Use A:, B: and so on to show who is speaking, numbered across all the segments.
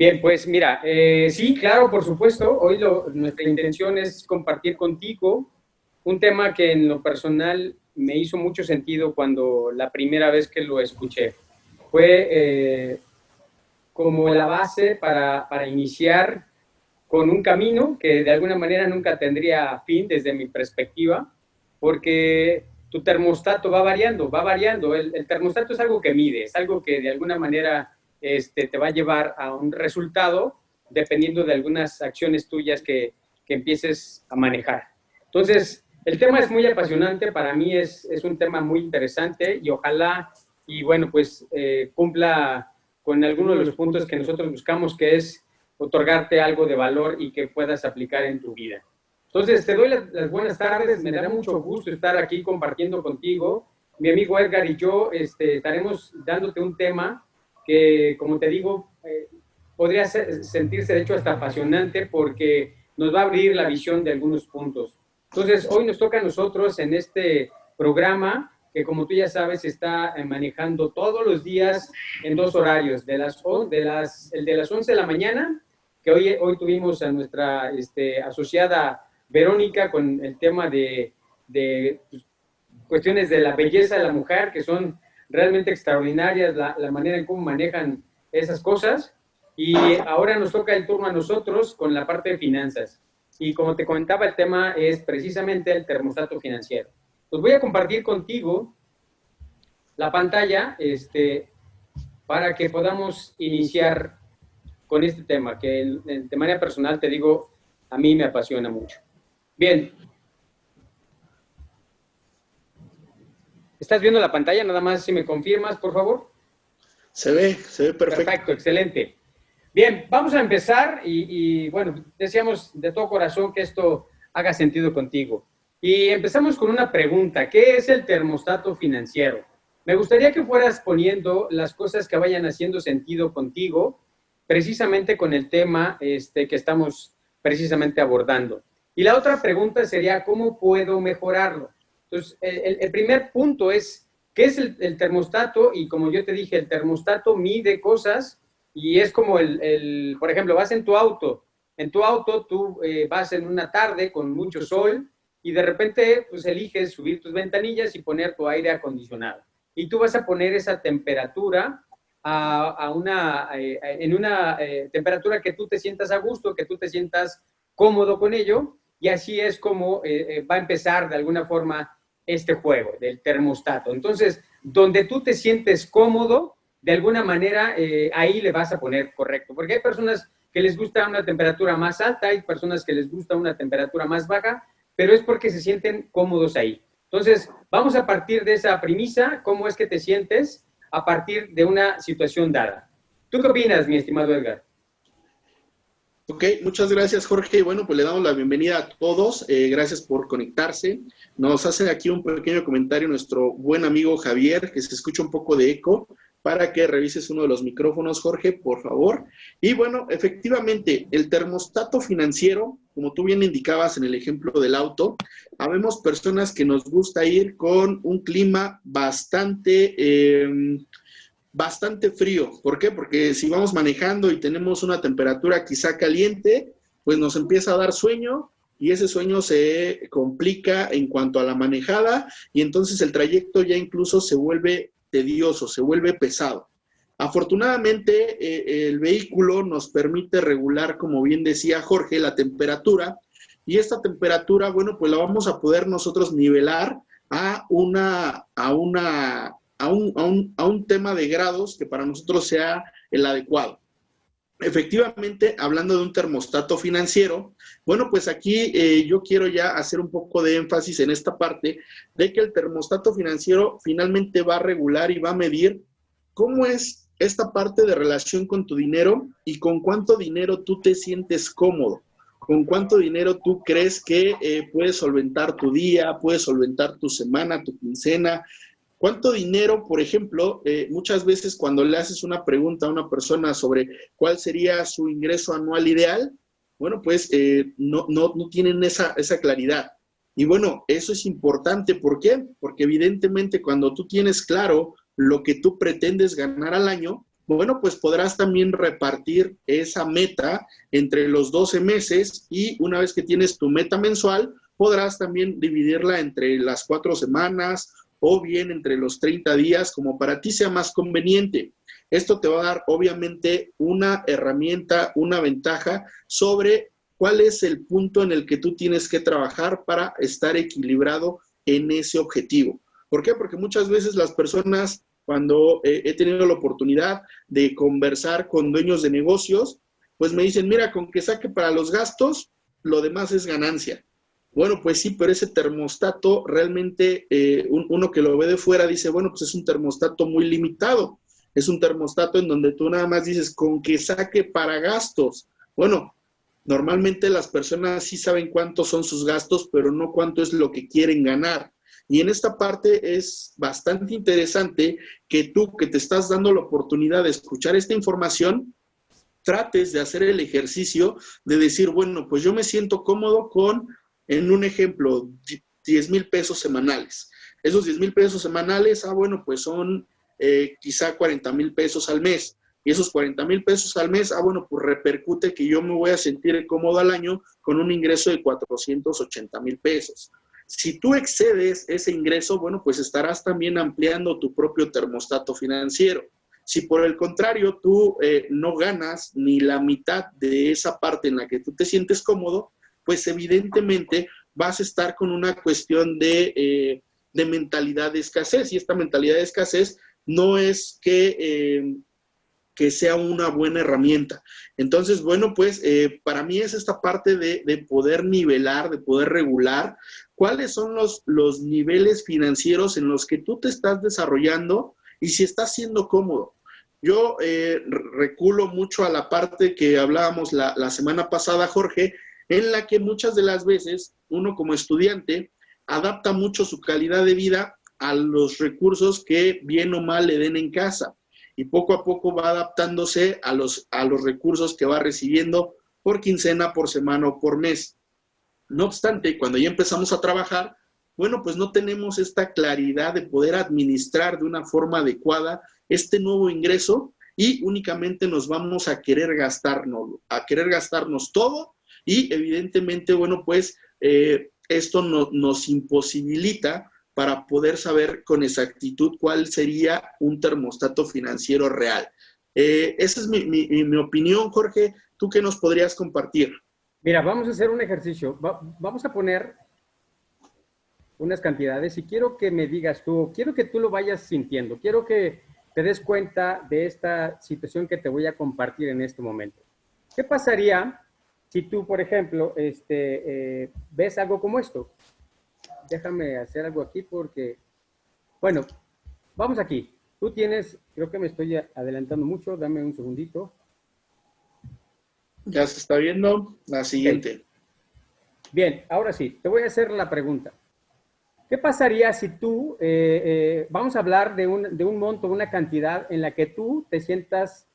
A: Bien, pues mira, sí, claro, por supuesto. Hoy nuestra intención es compartir contigo un tema que en lo personal me hizo mucho sentido cuando la primera vez que lo escuché. Fue como la base para iniciar con un camino que de alguna manera nunca tendría fin desde mi perspectiva, porque tu termostato va variando, va variando. El termostato es algo que mide, es algo que de alguna manera te va a llevar a un resultado dependiendo de algunas acciones tuyas que empieces a manejar. Entonces, el tema es muy apasionante, para mí es un tema muy interesante y ojalá, y bueno, pues cumpla con algunos de los puntos que nosotros buscamos, que es otorgarte algo de valor y que puedas aplicar en tu vida. Entonces, te doy las buenas tardes, me da mucho gusto estar aquí compartiendo contigo. Mi amigo Edgar y yo estaremos dándote un tema que, como te digo, podría sentirse de hecho hasta apasionante porque nos va a abrir la visión de algunos puntos. Entonces, hoy nos toca a nosotros en este programa que, como tú ya sabes, está manejando todos los días en dos horarios, el de las 11 de la mañana, que hoy tuvimos a nuestra asociada Verónica con el tema de pues, cuestiones de la belleza de la mujer, que son realmente extraordinarias, la manera en cómo manejan esas cosas. Y ahora nos toca el turno a nosotros con la parte de finanzas. Y como te comentaba, el tema es precisamente el termostato financiero. Pues voy a compartir contigo la pantalla para que podamos iniciar con este tema, que de manera personal, te digo, a mí me apasiona mucho. Bien. ¿Estás viendo la pantalla? Nada más si me confirmas, por favor.
B: Se ve perfecto.
A: Perfecto, excelente. Bien, vamos a empezar y bueno, deseamos de todo corazón que esto haga sentido contigo. Y empezamos con una pregunta. ¿Qué es el termostato financiero? Me gustaría que fueras poniendo las cosas que vayan haciendo sentido contigo, precisamente con el tema que estamos precisamente abordando. Y la otra pregunta sería, ¿cómo puedo mejorarlo? Entonces, el primer punto es, ¿qué es el termostato? Y como yo te dije, el termostato mide cosas y es como por ejemplo, vas en tu auto tú vas en una tarde con mucho sol y de repente pues eliges subir tus ventanillas y poner tu aire acondicionado. Y tú vas a poner esa temperatura en una temperatura que tú te sientas a gusto, que tú te sientas cómodo con ello, y así es como va a empezar de alguna forma este juego del termostato. Entonces, donde tú te sientes cómodo, de alguna manera ahí le vas a poner correcto, porque hay personas que les gusta una temperatura más alta, hay personas que les gusta una temperatura más baja, pero es porque se sienten cómodos ahí. Entonces, vamos a partir de esa premisa, cómo es que te sientes a partir de una situación dada. ¿Tú qué opinas, mi estimado Edgar?
B: Ok, muchas gracias, Jorge. Bueno, pues le damos la bienvenida a todos. Gracias por conectarse. Nos hace aquí un pequeño comentario nuestro buen amigo Javier, que se escucha un poco de eco, para que revises uno de los micrófonos, Jorge, por favor. Y bueno, efectivamente, el termostato financiero, como tú bien indicabas en el ejemplo del auto, habemos personas que nos gusta ir con un clima bastante frío. ¿Por qué? Porque si vamos manejando y tenemos una temperatura quizá caliente, pues nos empieza a dar sueño y ese sueño se complica en cuanto a la manejada y entonces el trayecto ya incluso se vuelve tedioso, se vuelve pesado. Afortunadamente, el vehículo nos permite regular, como bien decía Jorge, la temperatura y esta temperatura, bueno, pues la vamos a poder nosotros nivelar a un tema de grados que para nosotros sea el adecuado. Efectivamente, hablando de un termostato financiero, bueno, pues aquí yo quiero ya hacer un poco de énfasis en esta parte de que el termostato financiero finalmente va a regular y va a medir cómo es esta parte de relación con tu dinero y con cuánto dinero tú te sientes cómodo, con cuánto dinero tú crees que puedes solventar tu día, puedes solventar tu semana, tu quincena. ¿Cuánto dinero, por ejemplo, muchas veces cuando le haces una pregunta a una persona sobre cuál sería su ingreso anual ideal, bueno, pues no tienen esa claridad. Y bueno, eso es importante. ¿Por qué? Porque evidentemente cuando tú tienes claro lo que tú pretendes ganar al año, bueno, pues podrás también repartir esa meta entre los 12 meses y una vez que tienes tu meta mensual, podrás también dividirla entre las 4 semanas o bien entre los 30 días, como para ti sea más conveniente. Esto te va a dar, obviamente, una herramienta, una ventaja sobre cuál es el punto en el que tú tienes que trabajar para estar equilibrado en ese objetivo. ¿Por qué? Porque muchas veces las personas, cuando he tenido la oportunidad de conversar con dueños de negocios, pues me dicen, mira, con que saque para los gastos, lo demás es ganancia. Bueno, pues sí, pero ese termostato realmente, uno que lo ve de fuera dice, bueno, pues es un termostato muy limitado. Es un termostato en donde tú nada más dices, con que saque para gastos. Bueno, normalmente las personas sí saben cuántos son sus gastos, pero no cuánto es lo que quieren ganar. Y en esta parte es bastante interesante que tú, que te estás dando la oportunidad de escuchar esta información, trates de hacer el ejercicio de decir, bueno, pues yo me siento cómodo con, en un ejemplo, 10,000 pesos semanales. Esos 10,000 pesos semanales, bueno, pues son quizá 40,000 pesos al mes. Y esos 40,000 pesos al mes, bueno, pues repercute que yo me voy a sentir cómodo al año con un ingreso de 480,000 pesos. Si tú excedes ese ingreso, bueno, pues estarás también ampliando tu propio termostato financiero. Si por el contrario tú no ganas ni la mitad de esa parte en la que tú te sientes cómodo, pues evidentemente vas a estar con una cuestión de mentalidad de escasez. Y esta mentalidad de escasez no es que sea una buena herramienta. Entonces, bueno, pues para mí es esta parte de poder nivelar, de poder regular cuáles son los niveles financieros en los que tú te estás desarrollando y si estás siendo cómodo. Yo reculo mucho a la parte que hablábamos la semana pasada, Jorge, en la que muchas de las veces uno como estudiante adapta mucho su calidad de vida a los recursos que bien o mal le den en casa y poco a poco va adaptándose a los recursos que va recibiendo por quincena, por semana o por mes. No obstante, cuando ya empezamos a trabajar, bueno, pues no tenemos esta claridad de poder administrar de una forma adecuada este nuevo ingreso y únicamente nos vamos a querer gastarnos todo y evidentemente, bueno, pues esto nos imposibilita para poder saber con exactitud cuál sería un termostato financiero real. Esa es mi opinión, Jorge. ¿Tú qué nos podrías compartir?
A: Mira, vamos a hacer un ejercicio. Vamos a poner unas cantidades y quiero que me digas tú, quiero que tú lo vayas sintiendo, quiero que te des cuenta de esta situación que te voy a compartir en este momento. ¿Qué pasaría si tú, por ejemplo, ves algo como esto? Déjame hacer algo aquí porque, bueno, vamos aquí. Tú tienes, creo que me estoy adelantando mucho, dame un segundito.
B: Ya se está viendo la siguiente.
A: Okay. Bien, ahora sí, te voy a hacer la pregunta. ¿Qué pasaría si tú, vamos a hablar de un monto, una cantidad en la que tú te sientas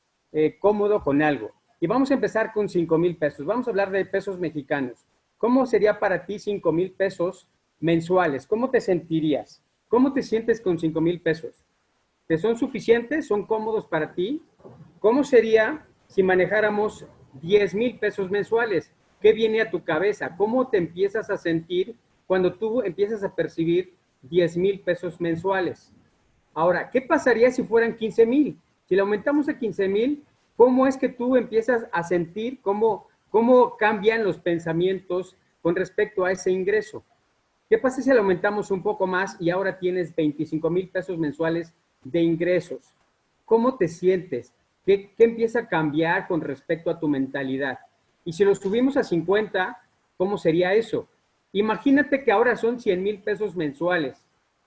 A: cómodo con algo? Y vamos a empezar con 5,000 pesos. Vamos a hablar de pesos mexicanos. ¿Cómo sería para ti 5,000 pesos mensuales? ¿Cómo te sentirías? ¿Cómo te sientes con 5,000 pesos? ¿Te son suficientes? ¿Son cómodos para ti? ¿Cómo sería si manejáramos 10,000 pesos mensuales? ¿Qué viene a tu cabeza? ¿Cómo te empiezas a sentir cuando tú empiezas a percibir 10,000 pesos mensuales? Ahora, ¿qué pasaría si fueran 15,000? Si le aumentamos a 15,000, ¿cómo es que tú empiezas a sentir cómo cambian los pensamientos con respecto a ese ingreso? ¿Qué pasa si le aumentamos un poco más y ahora tienes 25,000 pesos mensuales de ingresos? ¿Cómo te sientes? ¿Qué empieza a cambiar con respecto a tu mentalidad? Y si lo subimos a 50, ¿cómo sería eso? Imagínate que ahora son 100,000 pesos mensuales.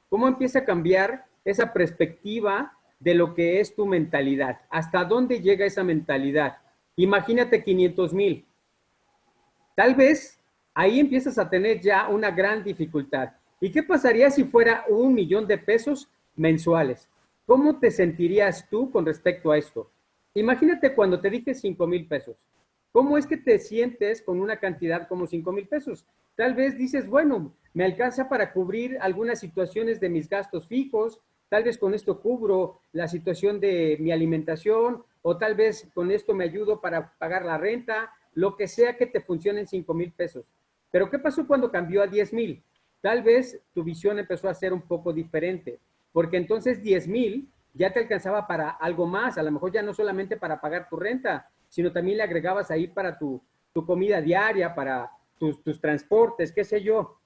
A: ¿Cómo empieza a cambiar esa perspectiva de lo que es tu mentalidad? ¿Hasta dónde llega esa mentalidad? Imagínate 500,000. Tal vez ahí empiezas a tener ya una gran dificultad. ¿Y qué pasaría si fuera 1,000,000 de pesos mensuales? ¿Cómo te sentirías tú con respecto a esto? Imagínate cuando te dije 5,000 pesos. ¿Cómo es que te sientes con una cantidad como 5,000 pesos? Tal vez dices, bueno, me alcanza para cubrir algunas situaciones de mis gastos fijos, tal vez con esto cubro la situación de mi alimentación, o tal vez con esto me ayudo para pagar la renta, lo que sea que te funcione en 5,000 pesos. Pero ¿qué pasó cuando cambió a 10,000? Tal vez tu visión empezó a ser un poco diferente, porque entonces 10,000 ya te alcanzaba para algo más, a lo mejor ya no solamente para pagar tu renta, sino también le agregabas ahí para tu comida diaria, para tus transportes, qué sé yo.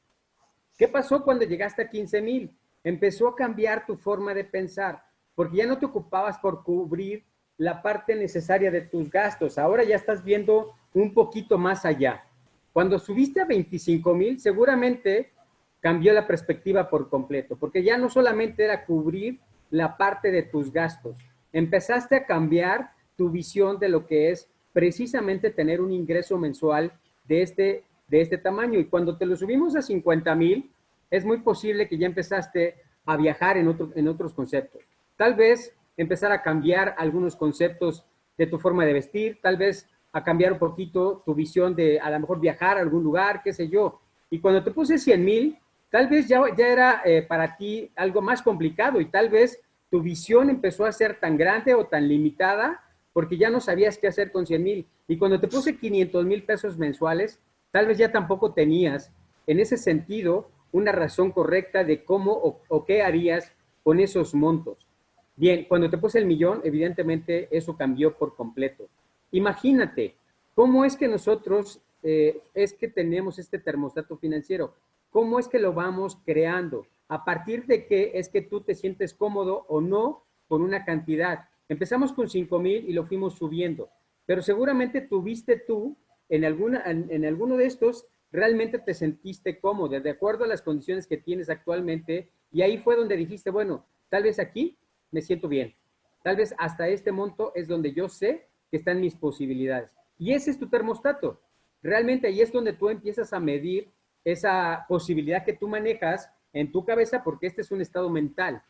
A: ¿Qué pasó cuando llegaste a 15,000? Empezó a cambiar tu forma de pensar, porque ya no te ocupabas por cubrir la parte necesaria de tus gastos. Ahora ya estás viendo un poquito más allá. Cuando subiste a 25,000, seguramente cambió la perspectiva por completo, porque ya no solamente era cubrir la parte de tus gastos, empezaste a cambiar tu visión de lo que es precisamente tener un ingreso mensual de este tamaño. Y cuando te lo subimos a 50,000, es muy posible que ya empezaste a viajar en otros conceptos. Tal vez empezar a cambiar algunos conceptos de tu forma de vestir, tal vez a cambiar un poquito tu visión de a lo mejor viajar a algún lugar, qué sé yo. Y cuando te puse 100,000, tal vez ya era para ti algo más complicado y tal vez tu visión empezó a ser tan grande o tan limitada porque ya no sabías qué hacer con 100,000. Y cuando te puse 500,000 pesos mensuales, tal vez ya tampoco tenías, en ese sentido, una razón correcta de cómo o qué harías con esos montos. Bien, cuando te puse el millón, evidentemente eso cambió por completo. Imagínate, ¿cómo es que nosotros es que tenemos este termostato financiero? ¿Cómo es que lo vamos creando? ¿A partir de qué es que tú te sientes cómodo o no con una cantidad? Empezamos con 5,000 y lo fuimos subiendo, pero seguramente tuviste tú en alguno de estos realmente te sentiste cómodo, de acuerdo a las condiciones que tienes actualmente, y ahí fue donde dijiste, bueno, tal vez aquí me siento bien, tal vez hasta este monto es donde yo sé que están mis posibilidades. Y ese es tu termostato. Realmente ahí es donde tú empiezas a medir esa posibilidad que tú manejas en tu cabeza, porque este es un estado mental,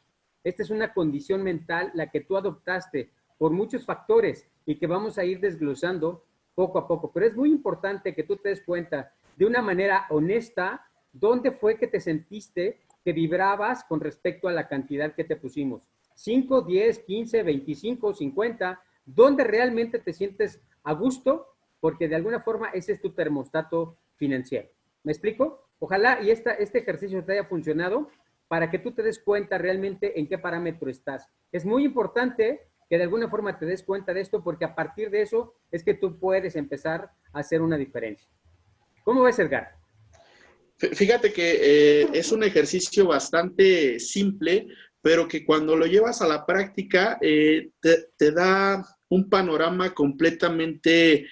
A: esta es una condición mental, la que tú adoptaste por muchos factores y que vamos a ir desglosando poco a poco. Pero es muy importante que tú te des cuenta de una manera honesta dónde fue que te sentiste que vibrabas con respecto a la cantidad que te pusimos. 5, 10, 15, 25, 50, ¿dónde realmente te sientes a gusto? Porque de alguna forma ese es tu termostato financiero. ¿Me explico? Ojalá y este ejercicio te haya funcionado para que tú te des cuenta realmente en qué parámetro estás. Es muy importante que de alguna forma te des cuenta de esto porque a partir de eso es que tú puedes empezar a hacer una diferencia. ¿Cómo ves, Edgar?
B: Fíjate que es un ejercicio bastante simple, pero que cuando lo llevas a la práctica te da un panorama completamente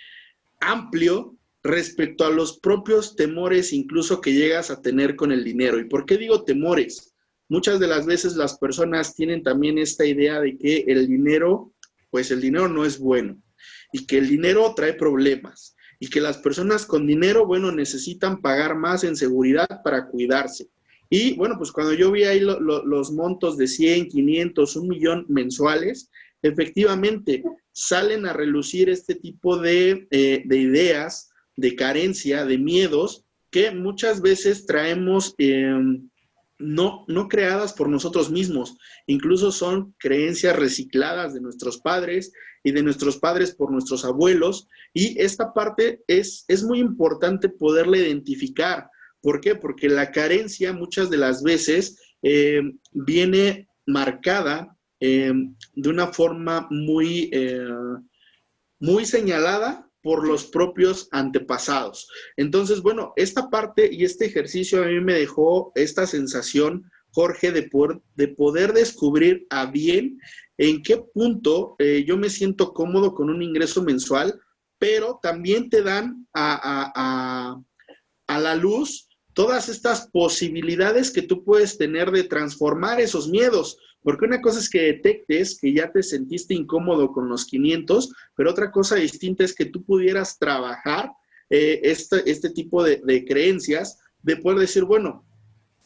B: amplio respecto a los propios temores incluso que llegas a tener con el dinero. ¿Y por qué digo temores? Muchas de las veces las personas tienen también esta idea de que el dinero, pues el dinero no es bueno y que el dinero trae problemas y que las personas con dinero, bueno, necesitan pagar más en seguridad para cuidarse. Y bueno, pues cuando yo vi ahí los montos de 100, 500, 1,000,000 mensuales, efectivamente salen a relucir este tipo de ideas, de carencia, de miedos, que muchas veces traemos no creadas por nosotros mismos, incluso son creencias recicladas de nuestros padres y de nuestros padres por nuestros abuelos, y esta parte es muy importante poderla identificar. ¿Por qué? Porque la carencia muchas de las veces viene marcada de una forma muy señalada por los propios antepasados. Entonces, bueno, esta parte y este ejercicio a mí me dejó esta sensación, Jorge, de poder descubrir a bien en qué punto yo me siento cómodo con un ingreso mensual, pero también te dan a la luz todas estas posibilidades que tú puedes tener de transformar esos miedos. Porque una cosa es que detectes que ya te sentiste incómodo con los 500, pero otra cosa distinta es que tú pudieras trabajar este tipo de creencias, de poder decir, bueno,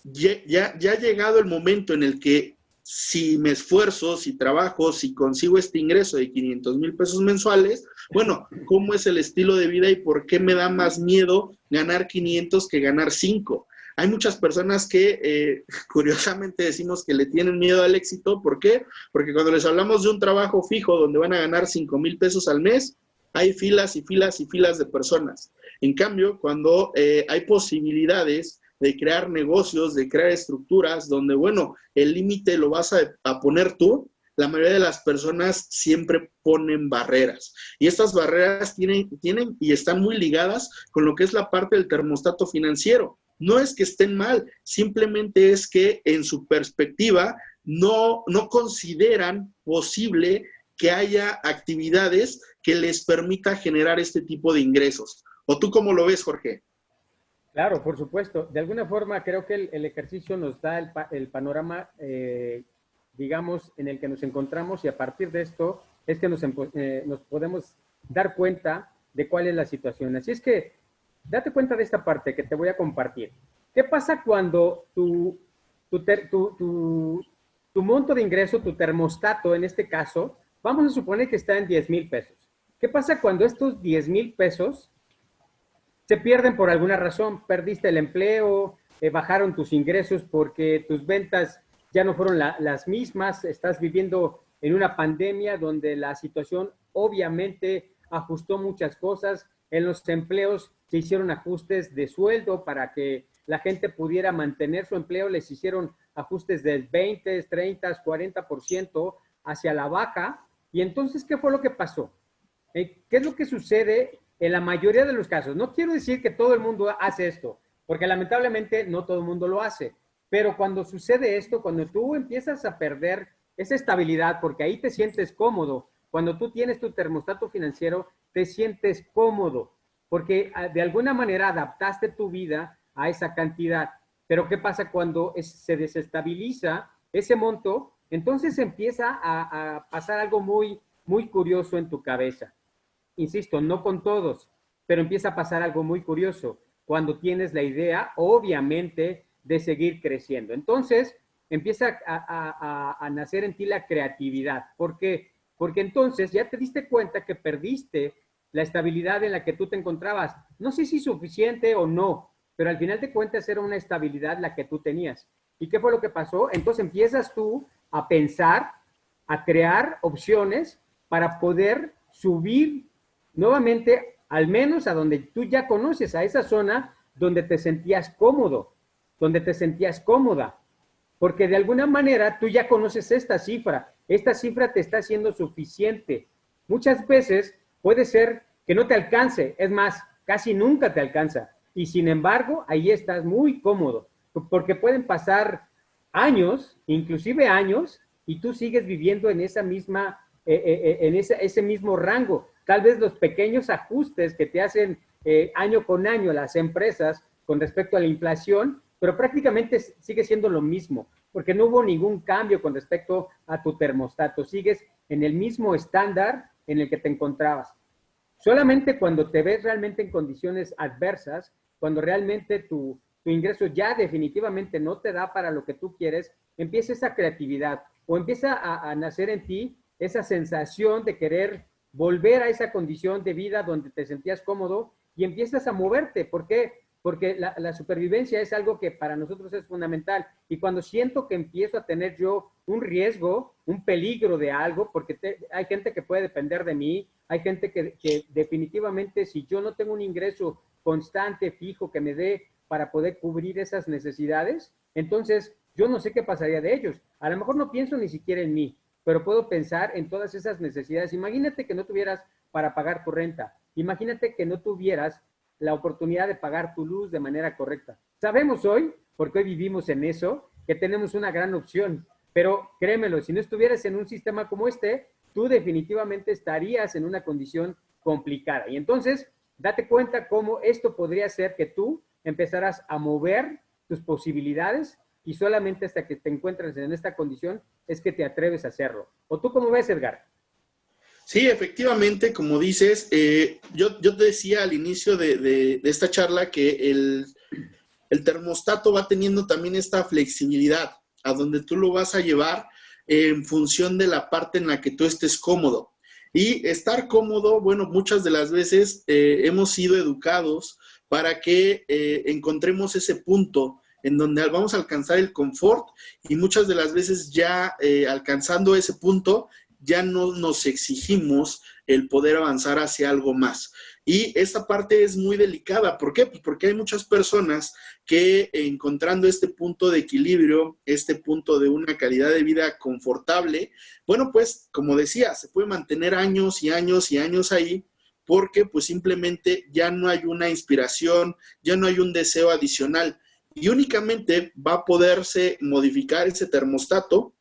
B: ya ha llegado el momento en el que si me esfuerzo, si trabajo, si consigo este ingreso de 500,000 pesos mensuales, bueno, ¿cómo es el estilo de vida y por qué me da más miedo ganar 500 que ganar 5? Hay muchas personas que curiosamente decimos que le tienen miedo al éxito. ¿Por qué? Porque cuando les hablamos de un trabajo fijo donde van a ganar 5,000 pesos al mes, hay filas y filas y filas de personas. En cambio, cuando hay posibilidades de crear negocios, de crear estructuras donde, bueno, el límite lo vas a poner tú, la mayoría de las personas siempre ponen barreras. Y estas barreras tienen y están muy ligadas con lo que es la parte del termostato financiero. No es que estén mal, simplemente es que en su perspectiva no consideran posible que haya actividades que les permita generar este tipo de ingresos. ¿O tú cómo lo ves, Jorge?
A: Claro, por supuesto. De alguna forma creo que el ejercicio nos da el panorama, digamos, en el que nos encontramos, y a partir de esto es que nos podemos dar cuenta de cuál es la situación. Así es que date cuenta de esta parte que te voy a compartir. ¿Qué pasa cuando tu monto de ingreso, tu termostato en este caso, vamos a suponer que está en 10,000 pesos? ¿Qué pasa cuando estos 10,000 pesos se pierden por alguna razón? Perdiste el empleo, bajaron tus ingresos porque tus ventas ya no fueron las mismas, estás viviendo en una pandemia donde la situación obviamente ajustó muchas cosas, en los empleos se hicieron ajustes de sueldo para que la gente pudiera mantener su empleo, les hicieron ajustes del 20, 30, 40% hacia la baja. Y entonces, ¿qué fue lo que pasó? ¿Qué es lo que sucede en la mayoría de los casos? No quiero decir que todo el mundo hace esto, porque lamentablemente no todo el mundo lo hace. Pero cuando sucede esto, cuando tú empiezas a perder esa estabilidad, porque ahí te sientes cómodo, cuando tú tienes tu termostato financiero, te sientes cómodo, porque de alguna manera adaptaste tu vida a esa cantidad. Pero ¿qué pasa cuando se desestabiliza ese monto? Entonces empieza a pasar algo muy, muy curioso en tu cabeza. Insisto, no con todos, pero empieza a pasar algo muy curioso cuando tienes la idea, obviamente, de seguir creciendo. Entonces, empieza a nacer en ti la creatividad. ¿Por qué? Porque entonces ya te diste cuenta que perdiste la estabilidad en la que tú te encontrabas. No sé si suficiente o no, pero al final de cuentas era una estabilidad la que tú tenías. ¿Y qué fue lo que pasó? Entonces empiezas tú a pensar, a crear opciones para poder subir nuevamente, al menos a donde tú ya conoces, a esa zona donde te sentías cómodo, donde te sentías cómoda, porque de alguna manera tú ya conoces esta cifra te está siendo suficiente. Muchas veces puede ser que no te alcance, es más, casi nunca te alcanza, y sin embargo, ahí estás muy cómodo, porque pueden pasar años, inclusive años, y tú sigues viviendo en esa misma, ese mismo rango. Tal vez los pequeños ajustes que te hacen año con año las empresas con respecto a la inflación, pero prácticamente sigue siendo lo mismo, porque no hubo ningún cambio con respecto a tu termostato. Sigues en el mismo estándar en el que te encontrabas. Solamente cuando te ves realmente en condiciones adversas, cuando realmente tu ingreso ya definitivamente no te da para lo que tú quieres, empieza esa creatividad o empieza a nacer en ti esa sensación de querer volver a esa condición de vida donde te sentías cómodo y empiezas a moverte. ¿Por qué? Porque la supervivencia es algo que para nosotros es fundamental. Y cuando siento que empiezo a tener yo un riesgo, un peligro de algo, porque hay gente que puede depender de mí, hay gente que definitivamente si yo no tengo un ingreso constante, fijo, que me dé para poder cubrir esas necesidades, entonces yo no sé qué pasaría de ellos. A lo mejor no pienso ni siquiera en mí, pero puedo pensar en todas esas necesidades. Imagínate que no tuvieras para pagar tu renta. Imagínate que no tuvieras la oportunidad de pagar tu luz de manera correcta. Sabemos hoy, porque hoy vivimos en eso, que tenemos una gran opción, pero créemelo, si no estuvieras en un sistema como este, tú definitivamente estarías en una condición complicada. Y entonces, date cuenta cómo esto podría ser que tú empezaras a mover tus posibilidades y solamente hasta que te encuentres en esta condición es que te atreves a hacerlo. ¿O tú cómo ves, Edgar?
B: Sí, efectivamente, como dices, yo te decía al inicio de esta charla que el termostato va teniendo también esta flexibilidad, a donde tú lo vas a llevar en función de la parte en la que tú estés cómodo. Y estar cómodo, bueno, muchas de las veces hemos sido educados para que encontremos ese punto en donde vamos a alcanzar el confort y muchas de las veces ya alcanzando ese punto, ya no nos exigimos el poder avanzar hacia algo más. Y esta parte es muy delicada. ¿Por qué? Pues porque hay muchas personas que encontrando este punto de equilibrio, este punto de una calidad de vida confortable, bueno, pues como decía, se puede mantener años y años y años ahí, porque pues simplemente ya no hay una inspiración, ya no hay un deseo adicional y únicamente va a poderse modificar ese termostato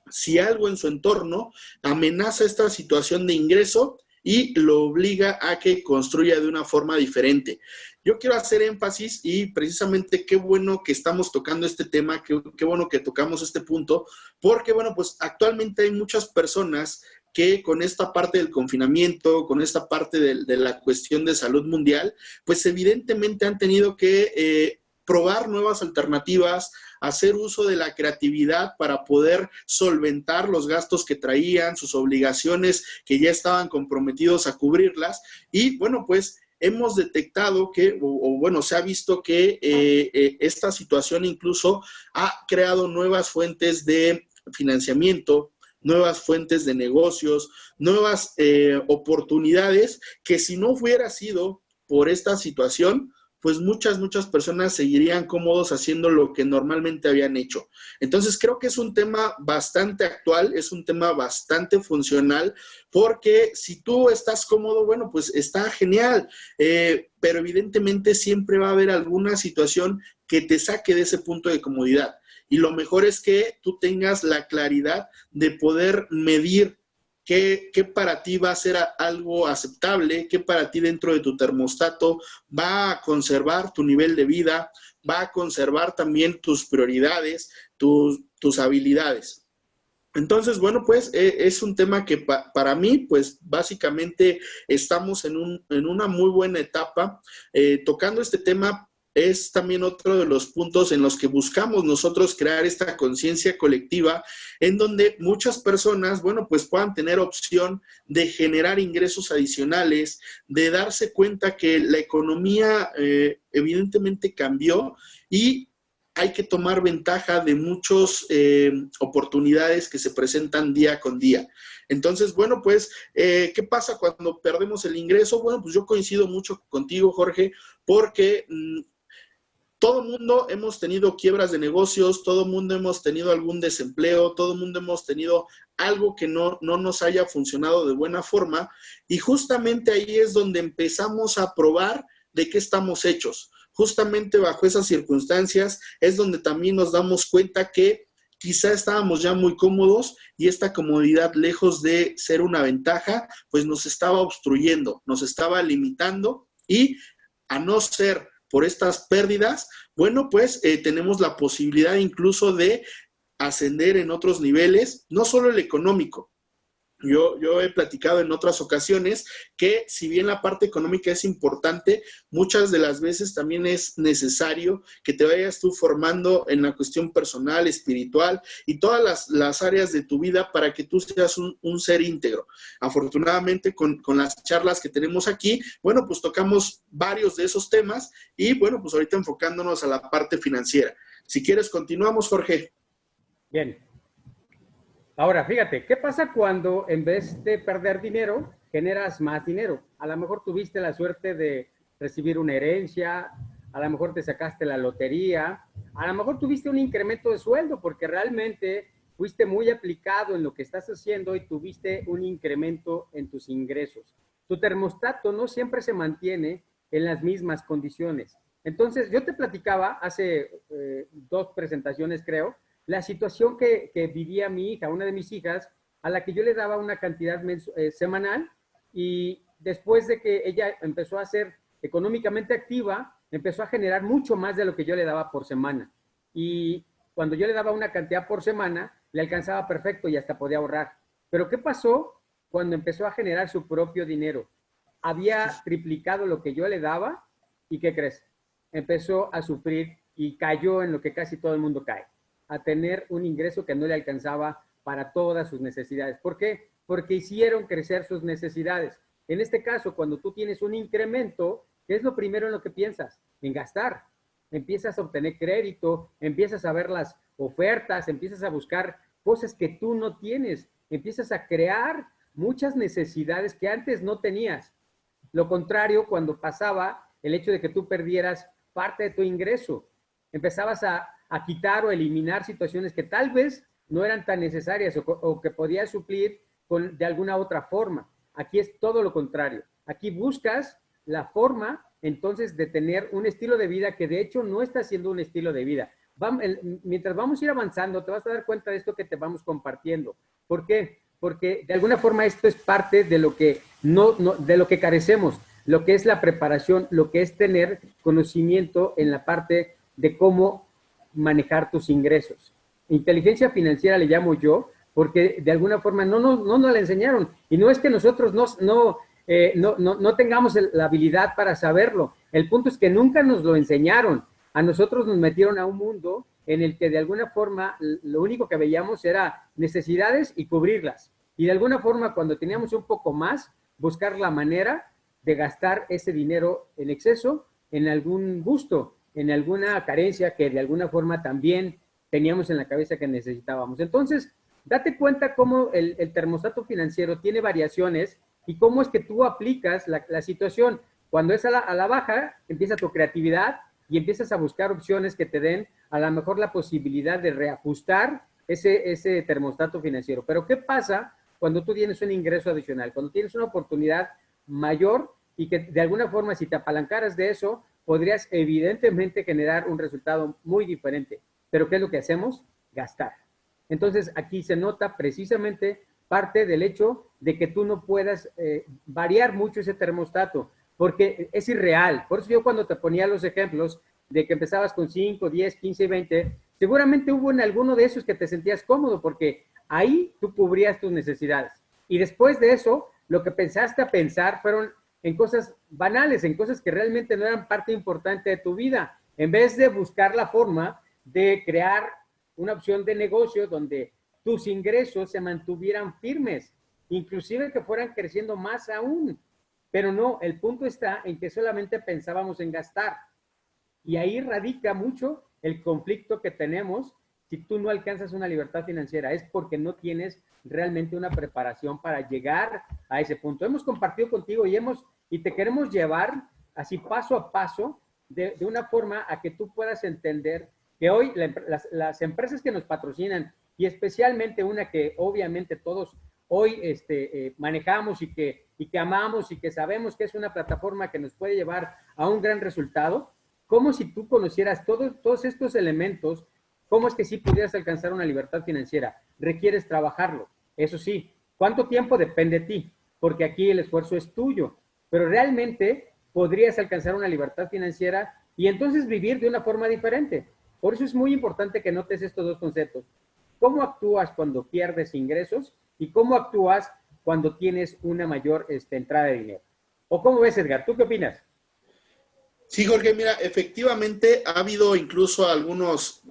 B: si algo en su entorno amenaza esta situación de ingreso y lo obliga a que construya de una forma diferente. Yo quiero hacer énfasis y precisamente qué bueno que estamos tocando este tema, qué bueno que tocamos este punto, porque bueno, pues actualmente hay muchas personas que con esta parte del confinamiento, con esta parte de la cuestión de salud mundial, pues evidentemente han tenido que probar nuevas alternativas, hacer uso de la creatividad para poder solventar los gastos que traían, sus obligaciones que ya estaban comprometidos a cubrirlas. Y bueno, pues hemos detectado que, o bueno, se ha visto que esta situación incluso ha creado nuevas fuentes de financiamiento, nuevas fuentes de negocios, nuevas oportunidades que si no hubiera sido por esta situación, pues muchas personas seguirían cómodos haciendo lo que normalmente habían hecho. Entonces creo que es un tema bastante actual, es un tema bastante funcional, porque si tú estás cómodo, bueno, pues está genial, pero evidentemente siempre va a haber alguna situación que te saque de ese punto de comodidad. Y lo mejor es que tú tengas la claridad de poder medir qué para ti va a ser algo aceptable, qué para ti dentro de tu termostato va a conservar tu nivel de vida, va a conservar también tus prioridades, tus habilidades. Entonces, bueno, pues es un tema que para mí, pues básicamente estamos en una muy buena etapa. Tocando este tema, es también otro de los puntos en los que buscamos nosotros crear esta conciencia colectiva, en donde muchas personas, bueno, pues puedan tener opción de generar ingresos adicionales, de darse cuenta que la economía evidentemente cambió y hay que tomar ventaja de muchas oportunidades que se presentan día con día. Entonces, bueno, pues, ¿qué pasa cuando perdemos el ingreso? Bueno, pues yo coincido mucho contigo, Jorge, porque todo mundo hemos tenido quiebras de negocios, todo mundo hemos tenido algún desempleo, todo mundo hemos tenido algo que no nos haya funcionado de buena forma, y justamente ahí es donde empezamos a probar de qué estamos hechos. Justamente bajo esas circunstancias es donde también nos damos cuenta que quizá estábamos ya muy cómodos y esta comodidad, lejos de ser una ventaja, pues nos estaba obstruyendo, nos estaba limitando, y a no ser por estas pérdidas, bueno, pues tenemos la posibilidad incluso de ascender en otros niveles, no solo el económico. Yo he platicado en otras ocasiones que si bien la parte económica es importante, muchas de las veces también es necesario que te vayas tú formando en la cuestión personal, espiritual y todas las áreas de tu vida para que tú seas un ser íntegro. Afortunadamente con las charlas que tenemos aquí, bueno, pues tocamos varios de esos temas y bueno, pues ahorita enfocándonos a la parte financiera. Si quieres, continuamos, Jorge.
A: Bien. Ahora, fíjate, ¿qué pasa cuando en vez de perder dinero, generas más dinero? A lo mejor tuviste la suerte de recibir una herencia, a lo mejor te sacaste la lotería, a lo mejor tuviste un incremento de sueldo porque realmente fuiste muy aplicado en lo que estás haciendo y tuviste un incremento en tus ingresos. Tu termostato no siempre se mantiene en las mismas condiciones. Entonces, yo te platicaba hace 2 presentaciones, creo, la situación que vivía mi hija, una de mis hijas, a la que yo le daba una cantidad semanal, y después de que ella empezó a ser económicamente activa, empezó a generar mucho más de lo que yo le daba por semana. Y cuando yo le daba una cantidad por semana, le alcanzaba perfecto y hasta podía ahorrar. Pero ¿qué pasó cuando empezó a generar su propio dinero? Había triplicado lo que yo le daba y ¿qué crees? Empezó a sufrir y cayó en lo que casi todo el mundo cae, a tener un ingreso que no le alcanzaba para todas sus necesidades. ¿Por qué? Porque hicieron crecer sus necesidades. En este caso, cuando tú tienes un incremento, ¿qué es lo primero en lo que piensas? En gastar. empiezas a obtener crédito, empiezas a ver las ofertas, empiezas a buscar cosas que tú no tienes, empiezas a crear muchas necesidades que antes no tenías. Lo contrario, cuando pasaba el hecho de que tú perdieras parte de tu ingreso, empezabas a quitar o eliminar situaciones que tal vez no eran tan necesarias o que podías suplir de alguna otra forma. Aquí es todo lo contrario. Aquí buscas la forma, entonces, de tener un estilo de vida que de hecho no está siendo un estilo de vida. Mientras vamos a ir avanzando, te vas a dar cuenta de esto que te vamos compartiendo. ¿Por qué? Porque de alguna forma esto es parte de lo que, de lo que carecemos, lo que es la preparación, lo que es tener conocimiento en la parte de cómo manejar tus ingresos. Inteligencia financiera le llamo yo, porque de alguna forma no nos la enseñaron. Y no es que nosotros no tengamos la habilidad para saberlo. El punto es que nunca nos lo enseñaron. A nosotros nos metieron a un mundo en el que de alguna forma lo único que veíamos era necesidades y cubrirlas. Y de alguna forma, cuando teníamos un poco más, buscar la manera de gastar ese dinero en exceso, en algún gusto, en alguna carencia que de alguna forma también teníamos en la cabeza que necesitábamos. Entonces, date cuenta cómo el termostato financiero tiene variaciones y cómo es que tú aplicas la situación. Cuando es a la baja, empieza tu creatividad y empiezas a buscar opciones que te den a lo mejor la posibilidad de reajustar ese termostato financiero. Pero ¿qué pasa cuando tú tienes un ingreso adicional? Cuando tienes una oportunidad mayor y que de alguna forma, si te apalancaras de eso, podrías evidentemente generar un resultado muy diferente. Pero ¿qué es lo que hacemos? Gastar. Entonces, aquí se nota precisamente parte del hecho de que tú no puedas variar mucho ese termostato, porque es irreal. Por eso yo cuando te ponía los ejemplos de que empezabas con 5, 10, 15 y 20, seguramente hubo en alguno de esos que te sentías cómodo, porque ahí tú cubrías tus necesidades. Y después de eso, lo que pensaste a pensar fueron en cosas banales, en cosas que realmente no eran parte importante de tu vida, en vez de buscar la forma de crear una opción de negocio donde tus ingresos se mantuvieran firmes, inclusive que fueran creciendo más aún. Pero no, el punto está en que solamente pensábamos en gastar. Y ahí radica mucho el conflicto que tenemos si tú no alcanzas una libertad financiera. Es porque no tienes realmente una preparación para llegar a ese punto. Hemos compartido contigo y te queremos llevar así paso a paso de una forma a que tú puedas entender que hoy las empresas que nos patrocinan y especialmente una que obviamente todos hoy manejamos y que amamos y que sabemos que es una plataforma que nos puede llevar a un gran resultado, como si tú conocieras todos estos elementos, cómo es que sí pudieras alcanzar una libertad financiera. Requieres trabajarlo. Eso sí, ¿cuánto tiempo? Depende de ti, porque aquí el esfuerzo es tuyo, pero realmente podrías alcanzar una libertad financiera y entonces vivir de una forma diferente. Por eso es muy importante que notes estos dos conceptos. ¿Cómo actúas cuando pierdes ingresos y cómo actúas cuando tienes una mayor entrada de dinero? ¿O cómo ves, Edgar? ¿Tú qué opinas?
B: Sí, Jorge, mira, efectivamente ha habido incluso algunos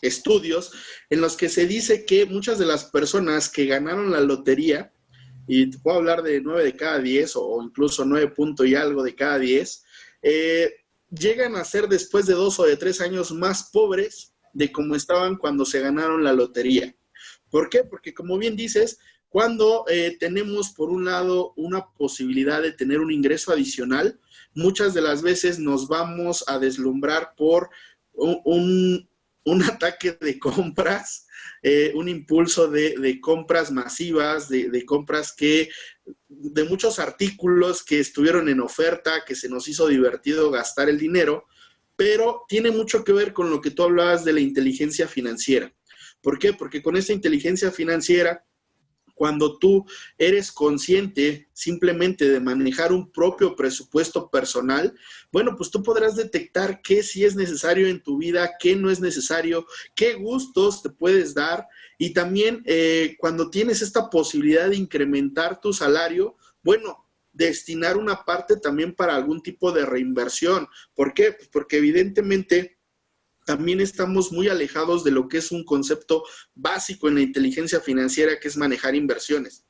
B: estudios en los que se dice que muchas de las personas que ganaron la lotería, y te puedo hablar de 9 de cada 10 o incluso 9 punto y algo de cada 10, llegan a ser después de 2 o de 3 años más pobres de como estaban cuando se ganaron la lotería. ¿Por qué? Porque como bien dices, cuando tenemos por un lado una posibilidad de tener un ingreso adicional, muchas de las veces nos vamos a deslumbrar por un ataque de compras, un impulso de compras masivas, de compras de muchos artículos que estuvieron en oferta, que se nos hizo divertido gastar el dinero, pero tiene mucho que ver con lo que tú hablabas de la inteligencia financiera. ¿Por qué? Porque con esta inteligencia financiera, cuando tú eres consciente simplemente de manejar un propio presupuesto personal, bueno, pues tú podrás detectar qué sí es necesario en tu vida, qué no es necesario, qué gustos te puedes dar. Y también cuando tienes esta posibilidad de incrementar tu salario, bueno, destinar una parte también para algún tipo de reinversión. ¿Por qué? Pues porque evidentemente también estamos muy alejados de lo que es un concepto básico en la inteligencia financiera, que es manejar inversiones.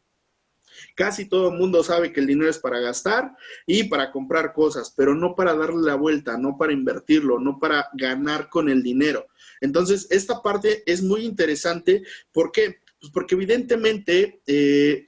B: Casi todo el mundo sabe que el dinero es para gastar y para comprar cosas, pero no para darle la vuelta, no para invertirlo, no para ganar con el dinero. Entonces, esta parte es muy interesante. ¿Por qué? Pues porque evidentemente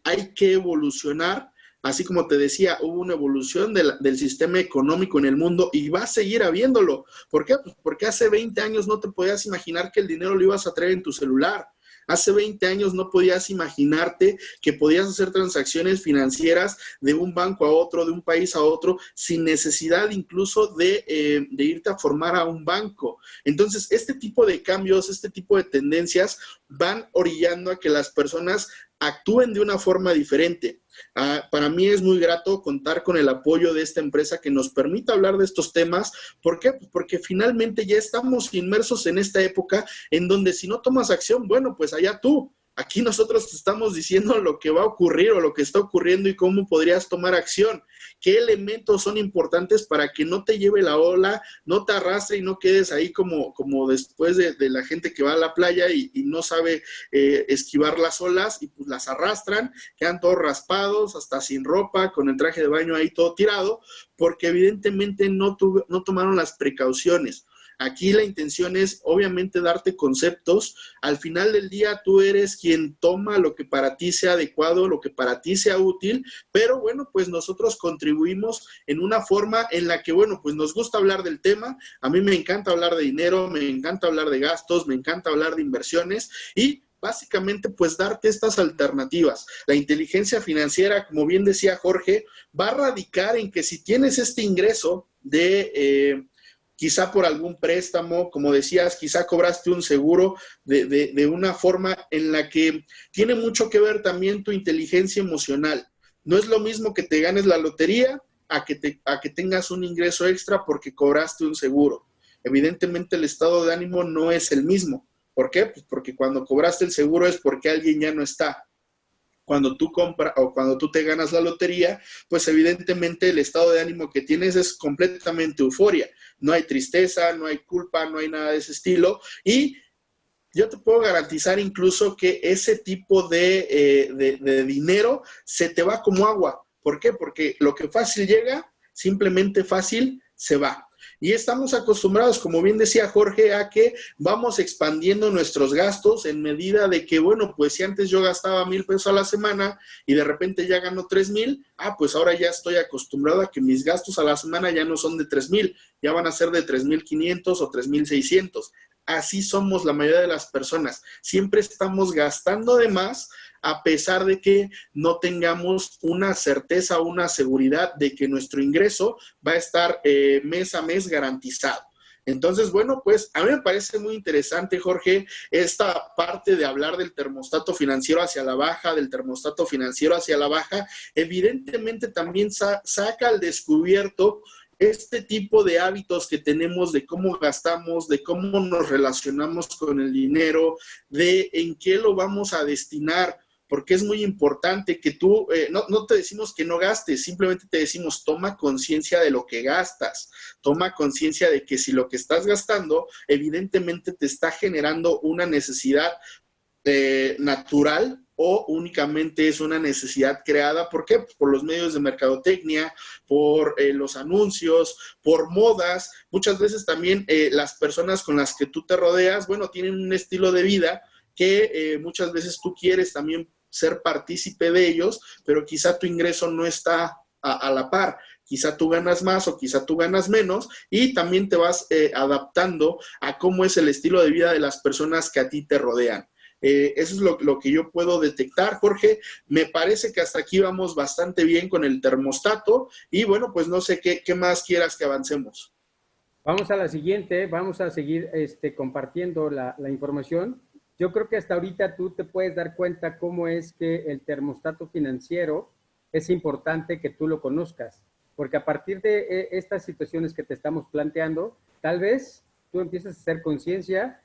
B: hay que evolucionar. Así como te decía, hubo una evolución del sistema económico en el mundo y va a seguir habiéndolo. ¿Por qué? Pues porque hace 20 años no te podías imaginar que el dinero lo ibas a traer en tu celular. Hace 20 años no podías imaginarte que podías hacer transacciones financieras de un banco a otro, de un país a otro, sin necesidad incluso de irte a formar a un banco. Entonces, este tipo de cambios, este tipo de tendencias van orillando a que las personas actúen de una forma diferente. Para mí es muy grato contar con el apoyo de esta empresa que nos permita hablar de estos temas. ¿Por qué? Pues porque finalmente ya estamos inmersos en esta época en donde si no tomas acción, bueno, pues allá tú. Aquí nosotros te estamos diciendo lo que va a ocurrir o lo que está ocurriendo y cómo podrías tomar acción. ¿Qué elementos son importantes para que no te lleve la ola, no te arrastre y no quedes ahí como después de la gente que va a la playa y no sabe esquivar las olas y pues las arrastran, quedan todos raspados, hasta sin ropa, con el traje de baño ahí todo tirado, porque evidentemente no tomaron las precauciones? Aquí la intención es obviamente darte conceptos. Al final del día tú eres quien toma lo que para ti sea adecuado, lo que para ti sea útil, pero bueno, pues nosotros contribuimos en una forma en la que, bueno, pues nos gusta hablar del tema. A mí me encanta hablar de dinero, me encanta hablar de gastos, me encanta hablar de inversiones y básicamente, pues darte estas alternativas. La inteligencia financiera, como bien decía Jorge, va a radicar en que si tienes este ingreso de quizá por algún préstamo, como decías, quizá cobraste un seguro de una forma en la que tiene mucho que ver también tu inteligencia emocional. No es lo mismo que te ganes la lotería a que tengas un ingreso extra porque cobraste un seguro. Evidentemente el estado de ánimo no es el mismo. ¿Por qué? Pues porque cuando cobraste el seguro es porque alguien ya no está. Cuando tú compras o cuando tú te ganas la lotería, pues evidentemente el estado de ánimo que tienes es completamente euforia. No hay tristeza, no hay culpa, no hay nada de ese estilo. Y yo te puedo garantizar incluso que ese tipo de dinero se te va como agua. ¿Por qué? Porque lo que fácil llega, simplemente fácil se va. Y estamos acostumbrados, como bien decía Jorge, a que vamos expandiendo nuestros gastos en medida de que, bueno, pues si antes yo gastaba 1,000 pesos a la semana y de repente ya gano 3,000, pues ahora ya estoy acostumbrado a que mis gastos a la semana ya no son de 3,000, ya van a ser de 3,500 o 3,600. Así somos la mayoría de las personas. Siempre estamos gastando de más a pesar de que no tengamos una certeza o una seguridad de que nuestro ingreso va a estar mes a mes garantizado. Entonces, bueno, pues a mí me parece muy interesante, Jorge, esta parte de hablar del termostato financiero hacia la baja, del termostato financiero hacia la baja, evidentemente también saca al descubierto este tipo de hábitos que tenemos de cómo gastamos, de cómo nos relacionamos con el dinero, de en qué lo vamos a destinar, porque es muy importante que tú, no te decimos que no gastes, simplemente te decimos toma conciencia de lo que gastas, toma conciencia de que si lo que estás gastando evidentemente te está generando una necesidad natural o únicamente es una necesidad creada. ¿Por qué? Pues por los medios de mercadotecnia, por los anuncios, por modas. Muchas veces también las personas con las que tú te rodeas, bueno, tienen un estilo de vida que muchas veces tú quieres también ser partícipe de ellos, pero quizá tu ingreso no está a la par. Quizá tú ganas más o quizá tú ganas menos y también te vas adaptando a cómo es el estilo de vida de las personas que a ti te rodean. Eso es lo que yo puedo detectar, Jorge. Me parece que hasta aquí vamos bastante bien con el termostato y bueno, pues no sé qué más quieras que avancemos.
A: Vamos a la siguiente, vamos a seguir compartiendo la información. Yo creo que hasta ahorita tú te puedes dar cuenta cómo es que el termostato financiero es importante que tú lo conozcas, porque a partir de estas situaciones que te estamos planteando, tal vez tú empieces a hacer conciencia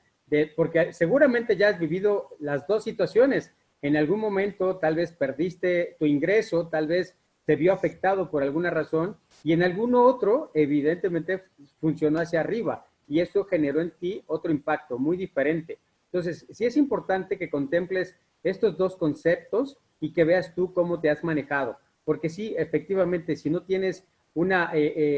A: porque seguramente ya has vivido las dos situaciones. En algún momento tal vez perdiste tu ingreso, tal vez te vio afectado por alguna razón y en algún otro evidentemente funcionó hacia arriba y eso generó en ti otro impacto muy diferente. Entonces, sí es importante que contemples estos dos conceptos y que veas tú cómo te has manejado. Porque sí, efectivamente, si no tienes una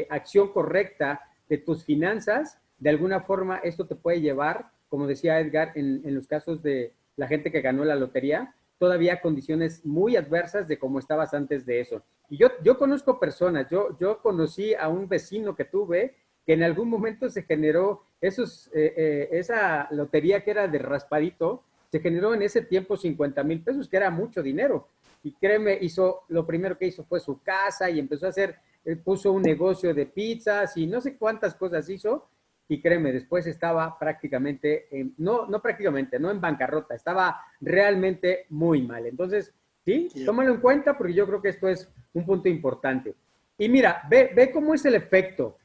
A: acción correcta de tus finanzas, de alguna forma esto te puede llevar, como decía Edgar, en los casos de la gente que ganó la lotería, todavía condiciones muy adversas de cómo estabas antes de eso. Y yo conozco personas, yo conocí a un vecino que tuve que en algún momento se generó esa lotería que era de raspadito, se generó en ese tiempo 50,000 pesos, que era mucho dinero. Y créeme, lo primero que hizo fue su casa y empezó a hacer, puso un negocio de pizzas y no sé cuántas cosas hizo. Y créeme, después estaba prácticamente, no prácticamente, no en bancarrota, estaba realmente muy mal. Entonces, sí, tómalo en cuenta porque yo creo que esto es un punto importante. Y mira, ve cómo es el efecto.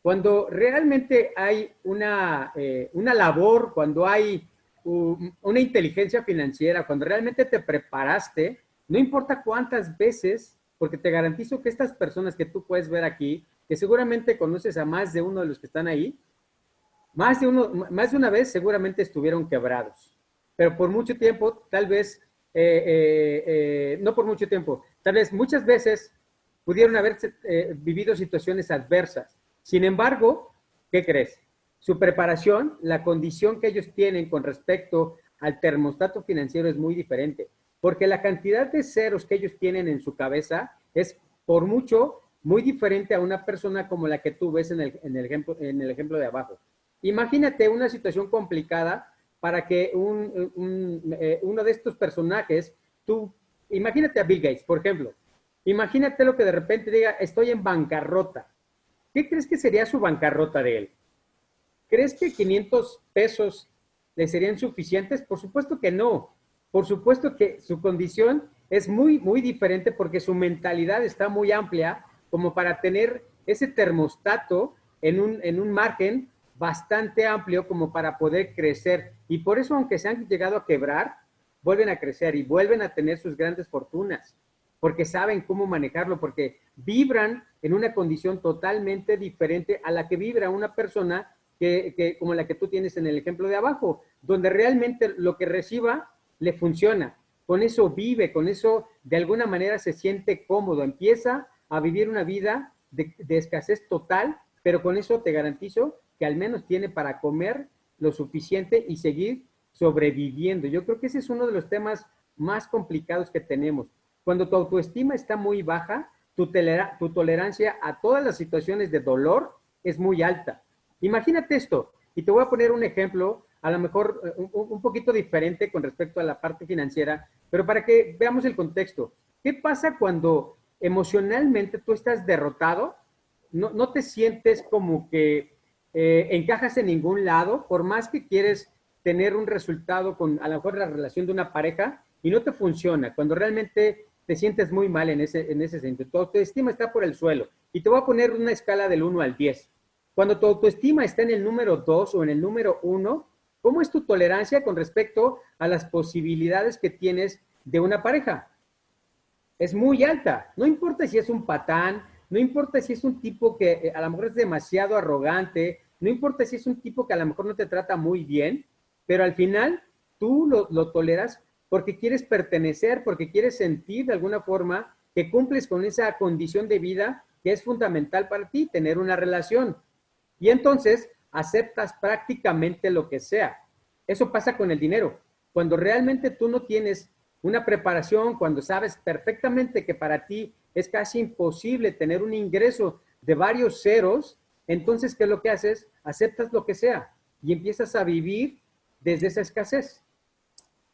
A: Cuando realmente hay una labor, cuando hay una inteligencia financiera, cuando realmente te preparaste, no importa cuántas veces, porque te garantizo que estas personas que tú puedes ver aquí, que seguramente conoces a más de uno de los que están ahí, más de una vez seguramente estuvieron quebrados, pero por mucho tiempo, tal vez, no por mucho tiempo, tal vez muchas veces pudieron haber vivido situaciones adversas. Sin embargo, ¿qué crees? Su preparación, la condición que ellos tienen con respecto al termostato financiero es muy diferente, porque la cantidad de ceros que ellos tienen en su cabeza es por mucho muy diferente a una persona como la que tú ves en el ejemplo de abajo. Imagínate una situación complicada para que uno de estos personajes, imagínate a Bill Gates, por ejemplo, imagínate lo que de repente diga, estoy en bancarrota. ¿Qué crees que sería su bancarrota de él? ¿Crees que 500 pesos le serían suficientes? Por supuesto que no. Por supuesto que su condición es muy, muy diferente porque su mentalidad está muy amplia como para tener ese termostato en un margen bastante amplio como para poder crecer. Y por eso, aunque se han llegado a quebrar, vuelven a crecer y vuelven a tener sus grandes fortunas, porque saben cómo manejarlo, porque vibran en una condición totalmente diferente a la que vibra una persona como la que tú tienes en el ejemplo de abajo, donde realmente lo que reciba le funciona. Con eso vive, con eso de alguna manera se siente cómodo, empieza a vivir una vida de escasez total, pero con eso te garantizo que al menos tiene para comer lo suficiente y seguir sobreviviendo. Yo creo que ese es uno de los temas más complicados que tenemos. Cuando tu autoestima está muy baja, tu tolerancia a todas las situaciones de dolor es muy alta. Imagínate esto, y te voy a poner un ejemplo, a lo mejor un poquito diferente con respecto a la parte financiera, pero para que veamos el contexto. ¿Qué pasa cuando emocionalmente tú estás derrotado? No te sientes como que encajas en ningún lado, por más que quieres tener un resultado con a lo mejor la relación de una pareja y no te funciona, cuando realmente te sientes muy mal en ese sentido. Tu autoestima está por el suelo. Y te voy a poner una escala del 1 al 10. Cuando tu autoestima está en el número 2 o en el número 1, ¿cómo es tu tolerancia con respecto a las posibilidades que tienes de una pareja? Es muy alta. No importa si es un patán, no importa si es un tipo que a lo mejor es demasiado arrogante, no importa si es un tipo que a lo mejor no te trata muy bien, pero al final tú lo toleras porque quieres pertenecer, porque quieres sentir de alguna forma que cumples con esa condición de vida que es fundamental para ti, tener una relación. Y entonces aceptas prácticamente lo que sea. Eso pasa con el dinero. Cuando realmente tú no tienes una preparación, cuando sabes perfectamente que para ti es casi imposible tener un ingreso de varios ceros, entonces, ¿qué es lo que haces? Aceptas lo que sea y empiezas a vivir desde esa escasez.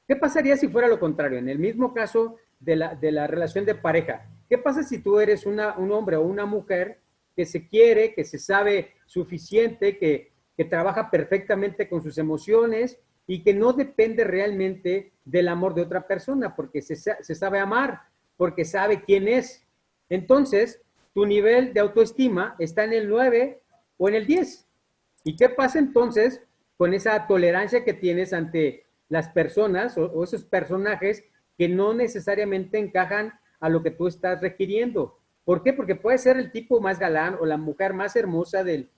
A: ¿Qué pasaría si fuera lo contrario? En el mismo caso de la relación de pareja, ¿qué pasa si tú eres un hombre o una mujer que se quiere, que se sabe suficiente, que trabaja perfectamente con sus emociones y que no depende realmente del amor de otra persona, porque se sabe amar, porque sabe quién es? Entonces, tu nivel de autoestima está en el 9 o en el 10. ¿Y qué pasa entonces con esa tolerancia que tienes ante las personas o esos personajes que no necesariamente encajan a lo que tú estás requiriendo? ¿Por qué? Porque puede ser el tipo más galán o la mujer más hermosa del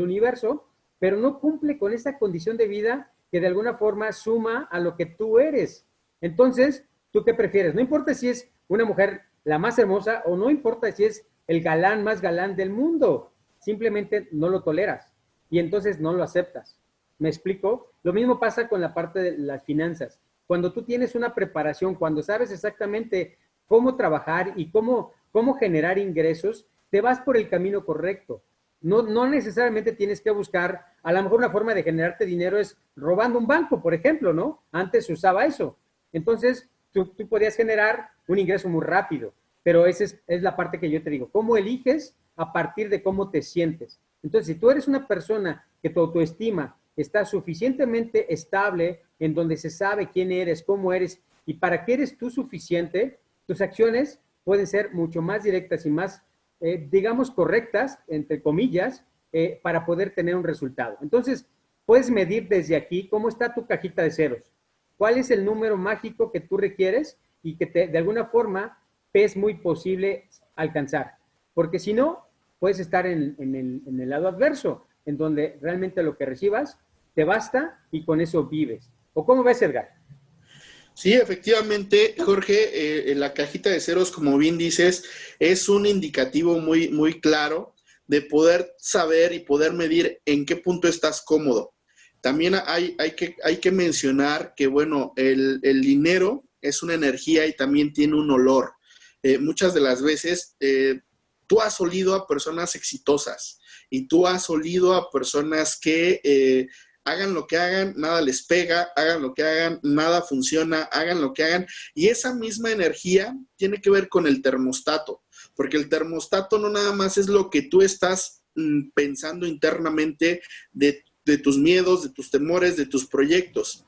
A: universo, pero no cumple con esa condición de vida que de alguna forma suma a lo que tú eres. Entonces, ¿Tú qué prefieres? No importa si es una mujer la más hermosa o no importa si es el galán más galán del mundo, simplemente no lo toleras y entonces no lo aceptas. ¿Me explico? Lo mismo pasa con la parte de las finanzas. Cuando tú tienes una preparación, cuando sabes exactamente cómo trabajar y cómo generar ingresos, te vas por el camino correcto. No necesariamente tienes que buscar, a lo mejor una forma de generarte dinero es robando un banco, por ejemplo, ¿no? Antes se usaba eso. Entonces, tú podías generar un ingreso muy rápido, pero esa es la parte que yo te digo. ¿Cómo eliges a partir de cómo te sientes? Entonces, si tú eres una persona que tu autoestima está suficientemente estable, en donde se sabe quién eres, cómo eres y para qué eres tú suficiente, tus acciones pueden ser mucho más directas y más, digamos, correctas, entre comillas, para poder tener un resultado. Entonces, puedes medir desde aquí cómo está tu cajita de ceros, cuál es el número mágico que tú requieres y que de alguna forma es muy posible alcanzar. Porque si no, puedes estar en el lado adverso, en donde realmente lo que recibas te basta y con eso vives. ¿O cómo ves, Edgar?
B: Sí, efectivamente, Jorge, la cajita de ceros, como bien dices, es un indicativo muy, muy claro de poder saber y poder medir en qué punto estás cómodo. También hay que mencionar que, bueno, el dinero es una energía y también tiene un olor. Muchas de las veces tú has olido a personas exitosas y tú has olido a personas que hagan lo que hagan, nada les pega, hagan lo que hagan, nada funciona, hagan lo que hagan. Y esa misma energía tiene que ver con el termostato, porque el termostato no nada más es lo que tú estás pensando internamente de tus miedos, de tus temores, de tus proyectos.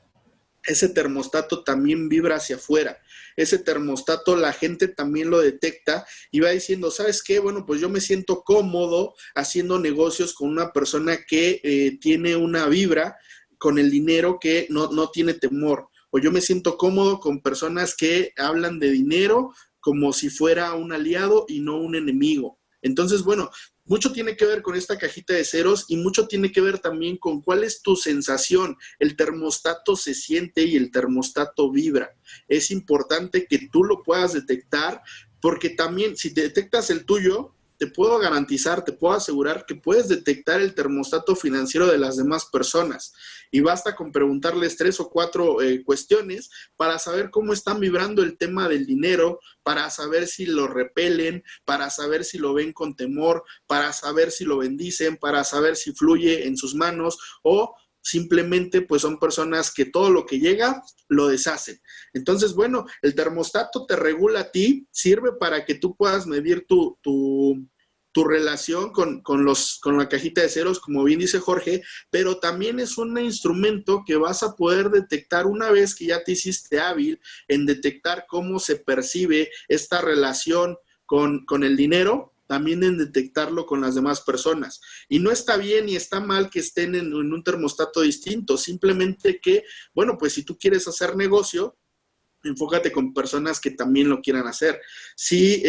B: Ese termostato también vibra hacia afuera. Ese termostato la gente también lo detecta y va diciendo, ¿sabes qué? Bueno, pues yo me siento cómodo haciendo negocios con una persona que tiene una vibra con el dinero que no tiene temor. O yo me siento cómodo con personas que hablan de dinero como si fuera un aliado y no un enemigo. Entonces, bueno, mucho tiene que ver con esta cajita de ceros y mucho tiene que ver también con cuál es tu sensación. El termostato se siente y el termostato vibra. Es importante que tú lo puedas detectar porque también si te detectas el tuyo, te puedo garantizar, te puedo asegurar que puedes detectar el termostato financiero de las demás personas. Y basta con preguntarles 3 o 4 cuestiones para saber cómo están vibrando el tema del dinero, para saber si lo repelen, para saber si lo ven con temor, para saber si lo bendicen, para saber si fluye en sus manos o simplemente pues son personas que todo lo que llega lo deshacen. Entonces, bueno, el termostato te regula a ti, sirve para que tú puedas medir tu relación con la cajita de ceros, como bien dice Jorge, pero también es un instrumento que vas a poder detectar una vez que ya te hiciste hábil en detectar cómo se percibe esta relación con el dinero, también en detectarlo con las demás personas. Y no está bien ni está mal que estén en un termostato distinto, simplemente que, bueno, pues si tú quieres hacer negocio, enfócate con personas que también lo quieran hacer. Si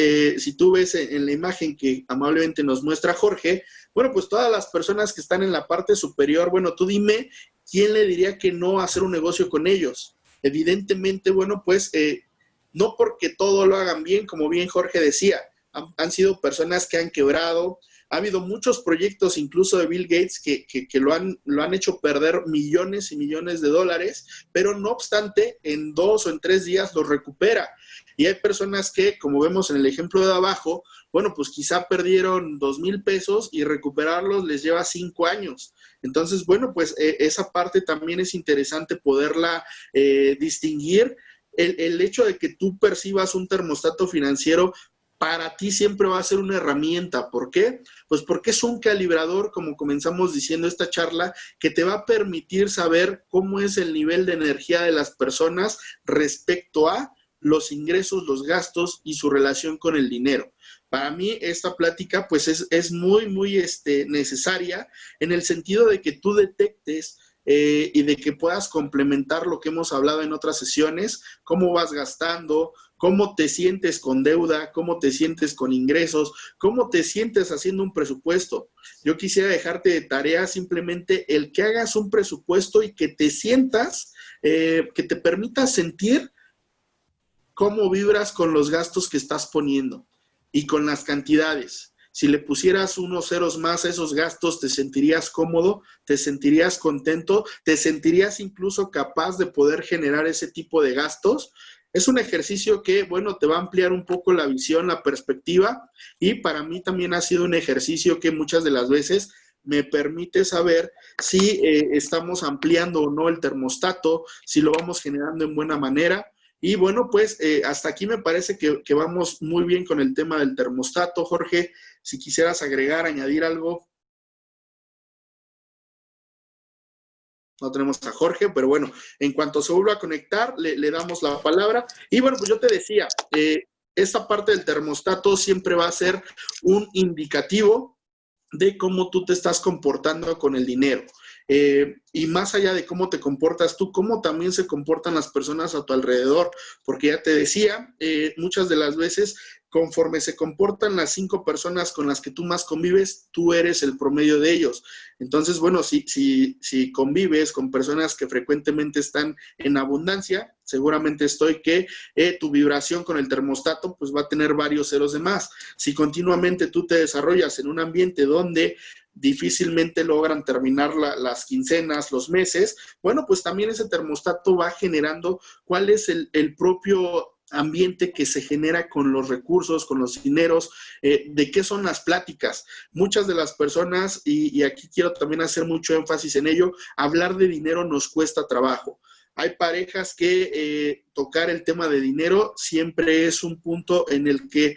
B: tú ves en la imagen que amablemente nos muestra Jorge, bueno, pues todas las personas que están en la parte superior, bueno, tú dime, ¿quién le diría que no hacer un negocio con ellos? Evidentemente, bueno, pues no porque todo lo hagan bien, como bien Jorge decía, han sido personas que han quebrado. Ha habido muchos proyectos, incluso de Bill Gates, que lo han hecho perder millones y millones de dólares, pero no obstante, en 2 o en 3 días los recupera. Y hay personas que, como vemos en el ejemplo de abajo, bueno, pues quizá perdieron 2,000 pesos y recuperarlos les lleva 5 años. Entonces, bueno, pues esa parte también es interesante poderla distinguir. El hecho de que tú percibas un termostato financiero para ti siempre va a ser una herramienta. ¿Por qué? Pues porque es un calibrador, como comenzamos diciendo esta charla, que te va a permitir saber cómo es el nivel de energía de las personas respecto a los ingresos, los gastos y su relación con el dinero. Para mí esta plática pues es muy, muy necesaria en el sentido de que tú detectes y de que puedas complementar lo que hemos hablado en otras sesiones, cómo vas gastando, cómo te sientes con deuda, cómo te sientes con ingresos, cómo te sientes haciendo un presupuesto. Yo quisiera dejarte de tarea simplemente el que hagas un presupuesto y que te sientas, que te permita sentir cómo vibras con los gastos que estás poniendo y con las cantidades. Si le pusieras unos ceros más a esos gastos, te sentirías cómodo, te sentirías contento, te sentirías incluso capaz de poder generar ese tipo de gastos. Es un ejercicio que, bueno, te va a ampliar un poco la visión, la perspectiva, y para mí también ha sido un ejercicio que muchas de las veces me permite saber si estamos ampliando o no el termostato, si lo vamos generando en buena manera. Y bueno, pues hasta aquí me parece que vamos muy bien con el tema del termostato. Jorge, si quisieras agregar, añadir algo. No tenemos a Jorge, pero bueno, en cuanto se vuelva a conectar, le damos la palabra. Y bueno, pues yo te decía, esta parte del termostato siempre va a ser un indicativo de cómo tú te estás comportando con el dinero. Y más allá de cómo te comportas tú, cómo también se comportan las personas a tu alrededor, porque ya te decía, muchas de las veces, conforme se comportan las 5 personas con las que tú más convives, tú eres el promedio de ellos. Entonces, bueno, si convives con personas que frecuentemente están en abundancia, seguramente tu vibración con el termostato pues va a tener varios ceros de más. Si continuamente tú te desarrollas en un ambiente donde difícilmente logran terminar las quincenas, los meses, bueno, pues también ese termostato va generando cuál es el propio ambiente que se genera con los recursos, con los dineros, de qué son las pláticas. Muchas de las personas, y aquí quiero también hacer mucho énfasis en ello, hablar de dinero nos cuesta trabajo. Hay parejas que tocar el tema de dinero siempre es un punto en el que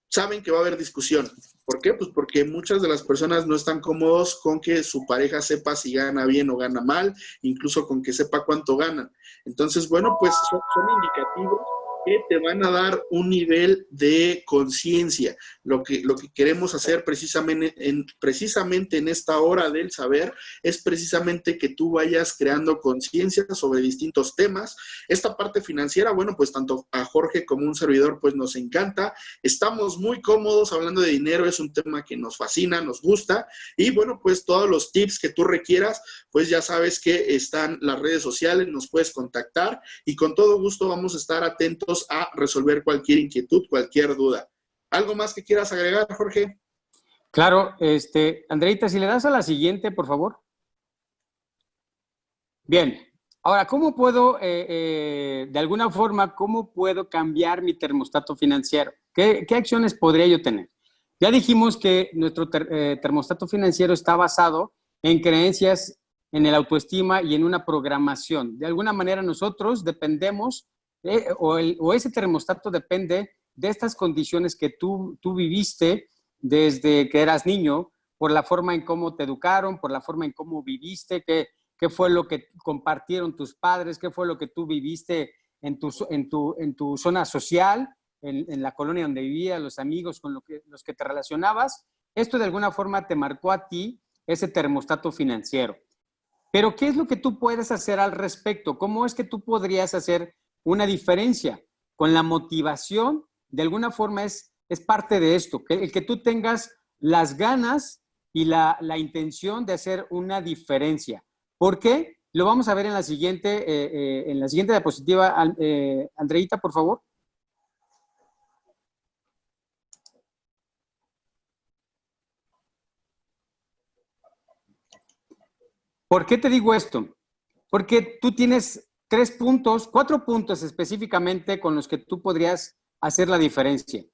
B: saben que va a haber discusión. ¿Por qué? Pues porque muchas de las personas no están cómodos con que su pareja sepa si gana bien o gana mal, incluso con que sepa cuánto ganan. Entonces, bueno, pues son indicativos que te van a dar un nivel de conciencia. Lo que queremos hacer precisamente en esta hora del saber es precisamente que tú vayas creando conciencia sobre distintos temas. Esta parte financiera, bueno, pues tanto a Jorge como un servidor, pues nos encanta. Estamos muy cómodos hablando de dinero, es un tema que nos fascina, nos gusta. Y bueno, pues todos los tips que tú requieras, pues ya sabes que están las redes sociales, nos puedes contactar y con todo gusto vamos a estar atentos a resolver cualquier inquietud, cualquier duda. ¿Algo más que quieras agregar, Jorge?
A: Claro, Andreita, si le das a la siguiente, por favor. Bien, ahora, ¿cómo puedo, de alguna forma, cómo puedo cambiar mi termostato financiero? ¿Qué acciones podría yo tener? Ya dijimos que nuestro termostato financiero está basado en creencias, en el autoestima y en una programación. De alguna manera nosotros dependemos, o ese termostato depende de estas condiciones que tú viviste desde que eras niño, por la forma en cómo te educaron, por la forma en cómo viviste, qué fue lo que compartieron tus padres, qué fue lo que tú viviste en tu zona social, en la colonia donde vivías, los amigos con los que te relacionabas. Esto de alguna forma te marcó a ti ese termostato financiero. Pero ¿qué es lo que tú puedes hacer al respecto? ¿Cómo es que tú podrías hacer una diferencia? Con la motivación, de alguna forma es parte de esto, el que tú tengas las ganas y la intención de hacer una diferencia. ¿Por qué? Lo vamos a ver en la siguiente diapositiva. Andreita, por favor. ¿Por qué te digo esto? Porque tú tienes 4 puntos específicamente con los que tú podrías hacer la diferencia.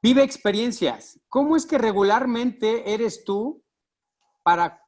A: Vive experiencias. ¿Cómo es que regularmente eres tú para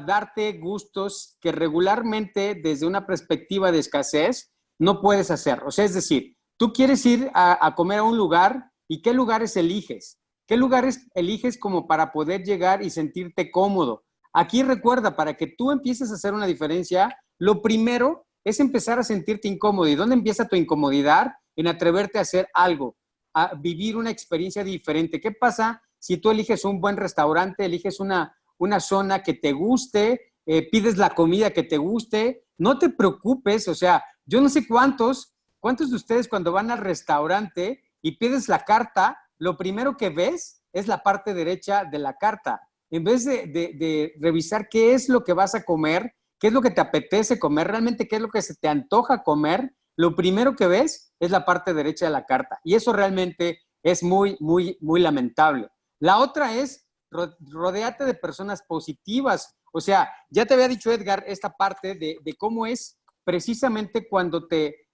A: darte gustos que regularmente desde una perspectiva de escasez no puedes hacer? O sea, es decir, tú quieres ir a comer a un lugar y ¿qué lugares eliges? ¿Qué lugares eliges como para poder llegar y sentirte cómodo? Aquí recuerda, para que tú empieces a hacer una diferencia, lo primero es empezar a sentirte incómodo. ¿Y dónde empieza tu incomodidad? En atreverte a hacer algo, a vivir una experiencia diferente. ¿Qué pasa si tú eliges un buen restaurante, eliges una zona que te guste, pides la comida que te guste? No te preocupes, o sea, yo no sé cuántos de ustedes cuando van al restaurante y pides la carta, lo primero que ves es la parte derecha de la carta. En vez de revisar qué es lo que vas a comer, qué es lo que te apetece comer, realmente qué es lo que se te antoja comer,
C: lo primero que ves es la parte derecha de la carta. Y eso realmente es muy, muy, muy lamentable. La otra es rodéate de personas positivas. O sea, ya te había dicho Edgar esta parte de cómo es precisamente cuando te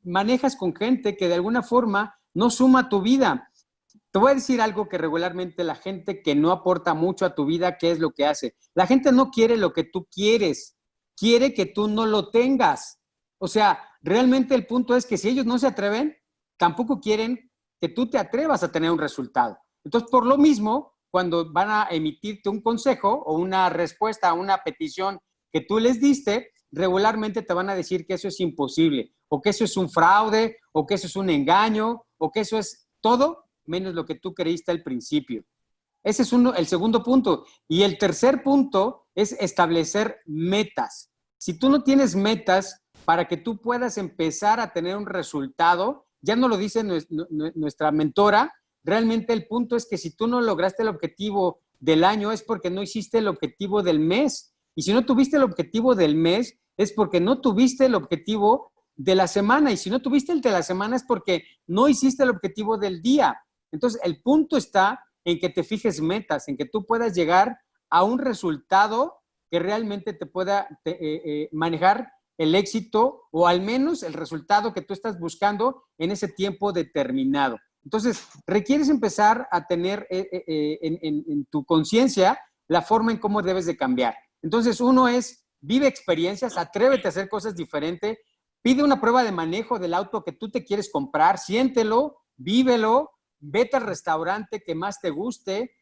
C: manejas con gente que de alguna forma no suma a tu vida. Te voy a decir algo que regularmente la gente que no aporta mucho a tu vida, ¿qué es lo que hace? La gente no quiere lo que tú quieres, quiere que tú no lo tengas. O sea, realmente el punto es que si ellos no se atreven, tampoco quieren que tú te atrevas a tener un resultado. Entonces, por lo mismo, cuando van a emitirte un consejo o una respuesta a una petición que tú les diste, regularmente te van a decir que eso es imposible, o que eso es un fraude, o que eso es un engaño, o que eso es todo menos lo que tú creíste al principio. Ese es el segundo punto. Y el tercer punto es establecer metas. Si tú no tienes metas para que tú puedas empezar a tener un resultado, ya no lo dice nuestra mentora, realmente el punto es que si tú no lograste el objetivo del año es porque no hiciste el objetivo del mes. Y si no tuviste el objetivo del mes es porque no tuviste el objetivo de la semana. Y si no tuviste el de la semana es porque no hiciste el objetivo del día. Entonces, el punto está en que te fijes metas, en que tú puedas llegar a un resultado que realmente te pueda manejar el éxito o al menos el resultado que tú estás buscando en ese tiempo determinado. Entonces, requieres empezar a tener en tu conciencia la forma en cómo debes de cambiar. Entonces, uno es, vive experiencias, atrévete a hacer cosas diferentes, pide una prueba de manejo del auto que tú te quieres comprar, siéntelo, vívelo, vete al restaurante que más te guste,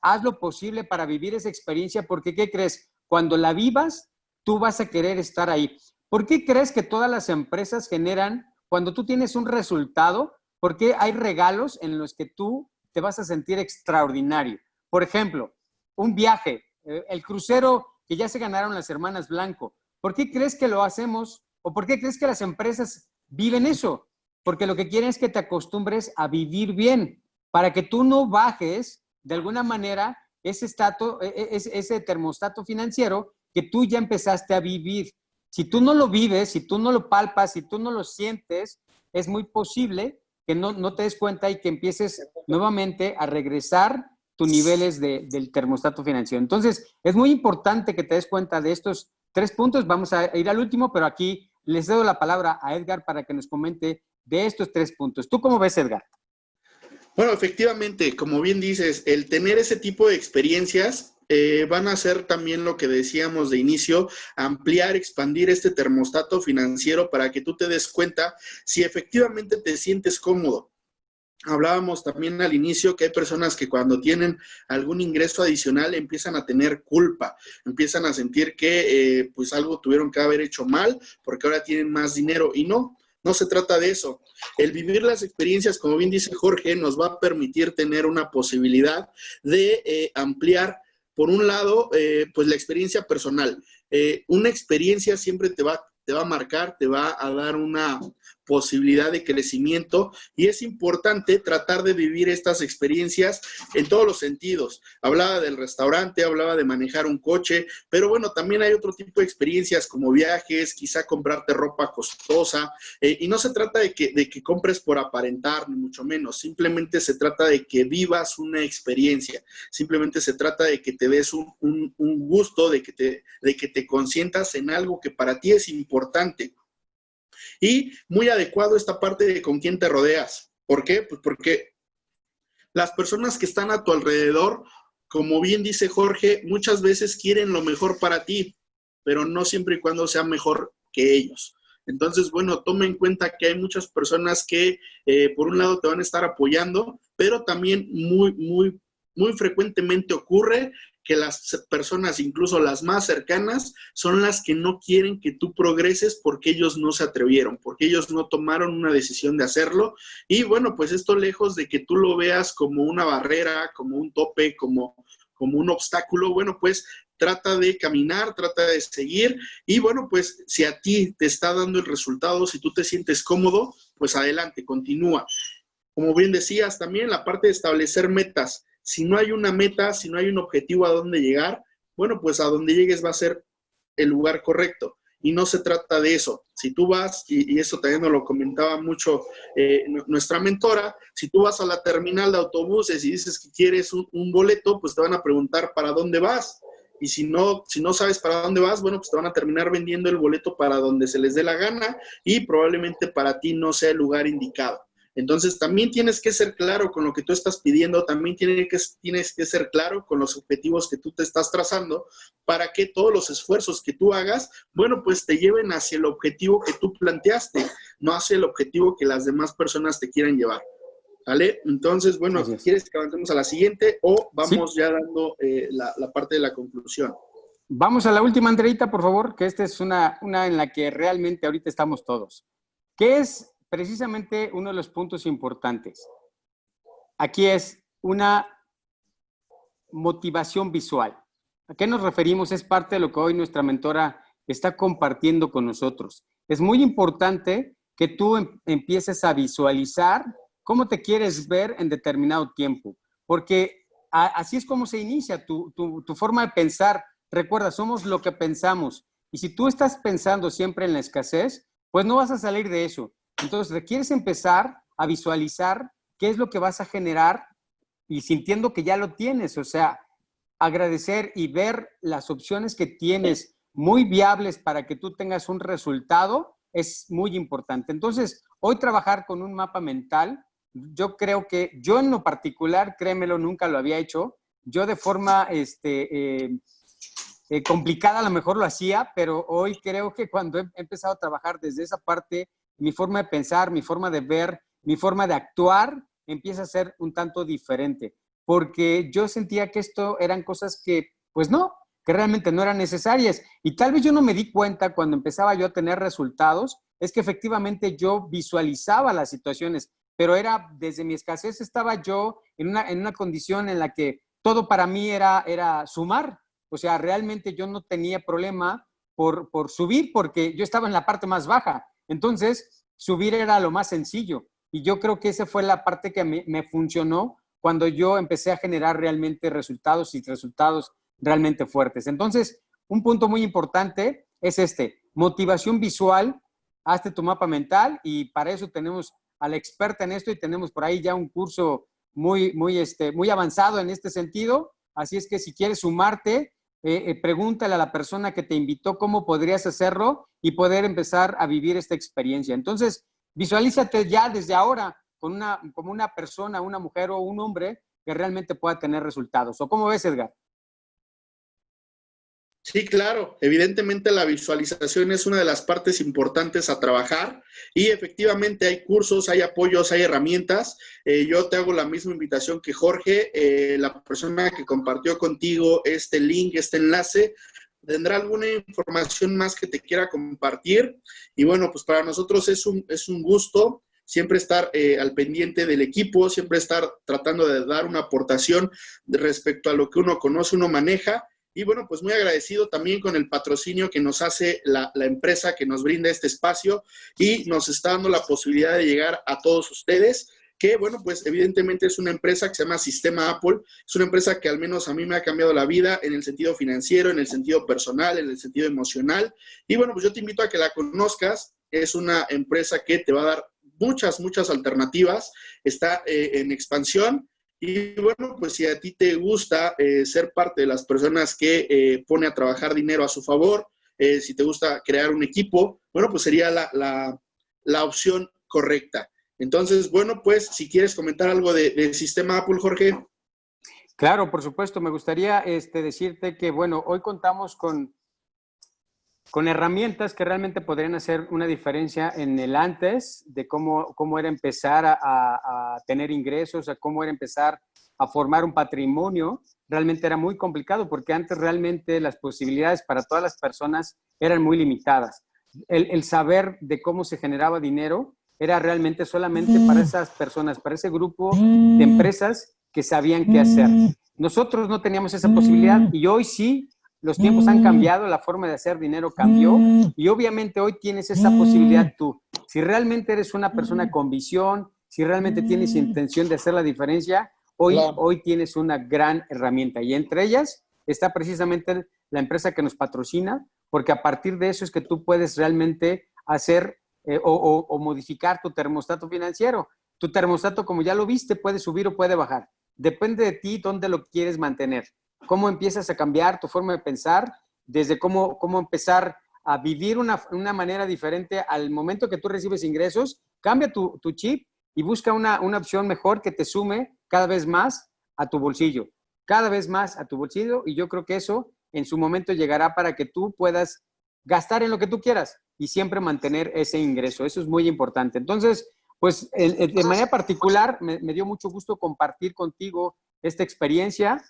C: haz lo posible para vivir esa experiencia, porque ¿qué crees? Cuando la vivas, tú vas a querer estar ahí. ¿Por qué crees que todas las empresas generan, cuando tú tienes un resultado, por qué hay regalos en los que tú te vas a sentir extraordinario? Por ejemplo, un viaje, el crucero que ya se ganaron las hermanas Blanco. ¿Por qué crees que lo hacemos? ¿O por qué crees que las empresas viven eso? Porque lo que quieren es que te acostumbres a vivir bien, para que tú no bajes de alguna manera ese termostato financiero que tú ya empezaste a vivir. Si tú no lo vives, si tú no lo palpas, si tú no lo sientes, es muy posible que no te des cuenta y que empieces nuevamente a regresar tus niveles del termostato financiero. Entonces, es muy importante que te des cuenta de estos 3 puntos. Vamos a ir al último, pero aquí les doy la palabra a Edgar para que nos comente de estos 3 puntos. ¿Tú cómo ves, Edgar?
B: Bueno, efectivamente, como bien dices, el tener ese tipo de experiencias van a ser también lo que decíamos de inicio, ampliar, expandir este termostato financiero para que tú te des cuenta si efectivamente te sientes cómodo. Hablábamos también al inicio que hay personas que cuando tienen algún ingreso adicional empiezan a tener culpa, empiezan a sentir que pues algo tuvieron que haber hecho mal porque ahora tienen más dinero y no se trata de eso. El vivir las experiencias, como bien dice Jorge, nos va a permitir tener una posibilidad de ampliar, por un lado, pues la experiencia personal. Una experiencia siempre te va a marcar, te va a dar una posibilidad de crecimiento y es importante tratar de vivir estas experiencias en todos los sentidos. Hablaba del restaurante, hablaba de manejar un coche, pero bueno, también hay otro tipo de experiencias como viajes, quizá comprarte ropa costosa, y no se trata de que compres por aparentar, ni mucho menos, simplemente se trata de que vivas una experiencia, simplemente se trata de que te des un gusto, de que te consientas en algo que para ti es importante. Y muy adecuado esta parte de con quién te rodeas. ¿Por qué? Pues porque las personas que están a tu alrededor, como bien dice Jorge, muchas veces quieren lo mejor para ti, pero no siempre y cuando sea mejor que ellos. Entonces, bueno, toma en cuenta que hay muchas personas que por un lado te van a estar apoyando, pero también muy frecuentemente ocurre que las personas, incluso las más cercanas, son las que no quieren que tú progreses porque ellos no se atrevieron, porque ellos no tomaron una decisión de hacerlo. Y bueno, pues esto lejos de que tú lo veas como una barrera, como un tope, como un obstáculo, bueno, pues trata de caminar, trata de seguir y bueno, pues si a ti te está dando el resultado, si tú te sientes cómodo, pues adelante, continúa. Como bien decías, también la parte de establecer metas. Si no hay una meta, si no hay un objetivo a dónde llegar, bueno, pues a donde llegues va a ser el lugar correcto. y no se trata de eso. Si tú vas, y eso también nos lo comentaba mucho nuestra mentora, si tú vas a la terminal de autobuses y dices que quieres un boleto, pues te van a preguntar para dónde vas. Y si no sabes para dónde vas, bueno, pues te van a terminar vendiendo el boleto para donde se les dé la gana y probablemente para ti no sea el lugar indicado. Entonces, también tienes que ser claro con lo que tú estás pidiendo, también tienes que ser claro con los objetivos que tú te estás trazando para que todos los esfuerzos que tú hagas, bueno, pues te lleven hacia el objetivo que tú planteaste, no hacia el objetivo que las demás personas te quieran llevar. ¿Vale? Entonces, bueno, ¿quieres que avancemos a la siguiente o vamos ya dando la parte de la conclusión?
C: Vamos a la última, Andreita, por favor, que esta es una en la que realmente ahorita estamos todos. ¿Qué es precisamente uno de los puntos importantes? Aquí es una motivación visual. ¿A qué nos referimos? Es parte de lo que hoy nuestra mentora está compartiendo con nosotros. Es muy importante que tú empieces a visualizar cómo te quieres ver en determinado tiempo, porque así es como se inicia tu forma de pensar. Recuerda, somos lo que pensamos, y si tú estás pensando siempre en la escasez, pues no vas a salir de eso. Entonces, requieres empezar a visualizar qué es lo que vas a generar y sintiendo que ya lo tienes, o sea, agradecer y ver las opciones que tienes muy viables para que tú tengas un resultado es muy importante. Entonces, hoy trabajar con un mapa mental, yo creo que yo en lo particular, créemelo, nunca lo había hecho. Yo de forma complicada a lo mejor lo hacía, pero hoy creo que cuando he empezado a trabajar desde esa parte, mi forma de pensar, mi forma de ver, mi forma de actuar, empieza a ser un tanto diferente. Porque yo sentía que esto eran cosas que, pues no, que realmente no eran necesarias. Y tal vez yo no me di cuenta cuando empezaba yo a tener resultados, es que efectivamente yo visualizaba las situaciones, pero era desde mi escasez, estaba yo en una condición en la que todo para mí era sumar. O sea, realmente yo no tenía problema por subir porque yo estaba en la parte más baja. Entonces, subir era lo más sencillo. Y yo creo que esa fue la parte que me funcionó cuando yo empecé a generar realmente resultados y resultados realmente fuertes. Entonces, un punto muy importante es motivación visual. Hazte tu mapa mental y para eso tenemos a la experta en esto y tenemos por ahí ya un curso muy avanzado en este sentido. Así es que si quieres sumarte, pregúntale a la persona que te invitó cómo podrías hacerlo y poder empezar a vivir esta experiencia. Entonces, visualízate ya desde ahora como una persona, una mujer o un hombre que realmente pueda tener resultados. ¿O cómo ves, Edgar?
B: Sí, claro. Evidentemente la visualización es una de las partes importantes a trabajar y efectivamente hay cursos, hay apoyos, hay herramientas. Yo te hago la misma invitación que Jorge. La persona que compartió contigo este link, este enlace, tendrá alguna información más que te quiera compartir. Y bueno, pues para nosotros es un gusto siempre estar al pendiente del equipo, siempre estar tratando de dar una aportación respecto a lo que uno conoce, uno maneja. Y bueno, pues muy agradecido también con el patrocinio que nos hace la empresa que nos brinda este espacio y nos está dando la posibilidad de llegar a todos ustedes, que bueno, pues evidentemente es una empresa que se llama Sistema Apple, es una empresa que al menos a mí me ha cambiado la vida en el sentido financiero, en el sentido personal, en el sentido emocional. Y bueno, pues yo te invito a que la conozcas, es una empresa que te va a dar muchas alternativas, está en expansión. Y bueno, pues si a ti te gusta ser parte de las personas que pone a trabajar dinero a su favor, si te gusta crear un equipo, bueno, pues sería la opción correcta. Entonces, bueno, pues si quieres comentar algo del sistema Apple, Jorge.
C: Claro, por supuesto. Me gustaría decirte que, bueno, hoy contamos con herramientas que realmente podrían hacer una diferencia en el antes de cómo era empezar a tener ingresos, a cómo era empezar a formar un patrimonio. Realmente era muy complicado porque antes realmente las posibilidades para todas las personas eran muy limitadas. El saber de cómo se generaba dinero era realmente solamente para esas personas, para ese grupo de empresas que sabían qué hacer. Nosotros no teníamos esa posibilidad y hoy sí. Los tiempos han cambiado, la forma de hacer dinero cambió y obviamente hoy tienes esa posibilidad tú. Si realmente eres una persona con visión, si realmente tienes intención de hacer la diferencia, hoy tienes una gran herramienta y entre ellas está precisamente la empresa que nos patrocina, porque a partir de eso es que tú puedes realmente hacer o modificar tu termostato financiero. Tu termostato, como ya lo viste, puede subir o puede bajar. Depende de ti dónde lo quieres mantener. Cómo empiezas a cambiar tu forma de pensar, desde cómo empezar a vivir una manera diferente al momento que tú recibes ingresos. Cambia tu chip y busca una opción mejor que te sume cada vez más a tu bolsillo. Cada vez más a tu bolsillo, y yo creo que eso en su momento llegará para que tú puedas gastar en lo que tú quieras y siempre mantener ese ingreso. Eso es muy importante. Entonces, pues de manera particular, me dio mucho gusto compartir contigo esta experiencia,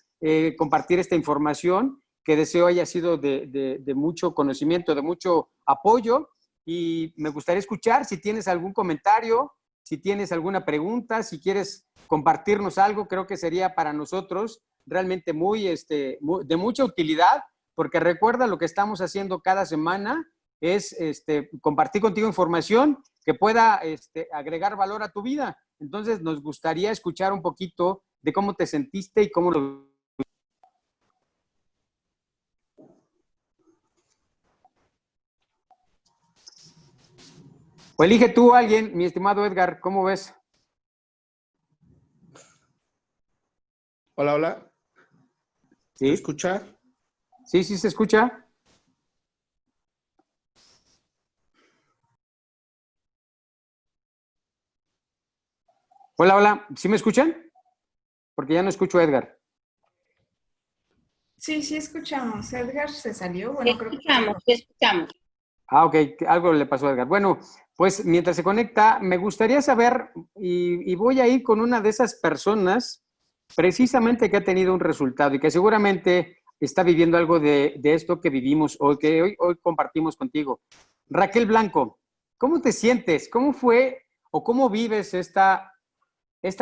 C: compartir esta información que deseo haya sido de mucho conocimiento, de mucho apoyo, y me gustaría escuchar si tienes algún comentario, si tienes alguna pregunta, si quieres compartirnos algo. Creo que sería para nosotros realmente de mucha utilidad, porque recuerda, lo que estamos haciendo cada semana es compartir contigo información que pueda agregar valor a tu vida. Entonces, nos gustaría escuchar un poquito de cómo te sentiste y cómo lo... O elige tú a alguien, mi estimado Edgar, ¿cómo ves?
B: Hola, hola.
C: ¿Sí?
B: ¿Se escucha?
C: Sí, sí se escucha. Hola, hola. ¿Sí me escuchan? Porque ya no escucho a Edgar.
D: Sí, sí escuchamos. Edgar se salió.
E: Te
D: Bueno, creo que...
E: escuchamos, te escuchamos.
C: Ah, ok. Algo le pasó a Edgar. Bueno, pues mientras se conecta, me gustaría saber, y voy a ir con una de esas personas precisamente que ha tenido un resultado y que seguramente está viviendo algo de esto que vivimos hoy, que hoy compartimos contigo. Raquel Blanco, ¿cómo te sientes? ¿Cómo fue o cómo vives esta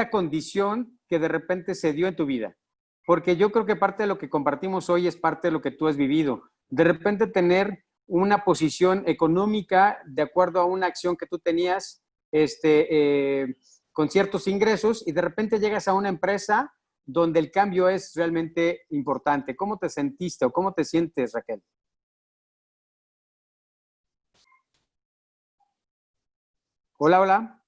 C: condición que de repente se dio en tu vida? Porque yo creo que parte de lo que compartimos hoy es parte de lo que tú has vivido. De repente tener una posición económica de acuerdo a una acción que tú tenías con ciertos ingresos, y de repente llegas a una empresa donde el cambio es realmente importante. ¿Cómo te sentiste o cómo te sientes, Raquel? Hola, hola.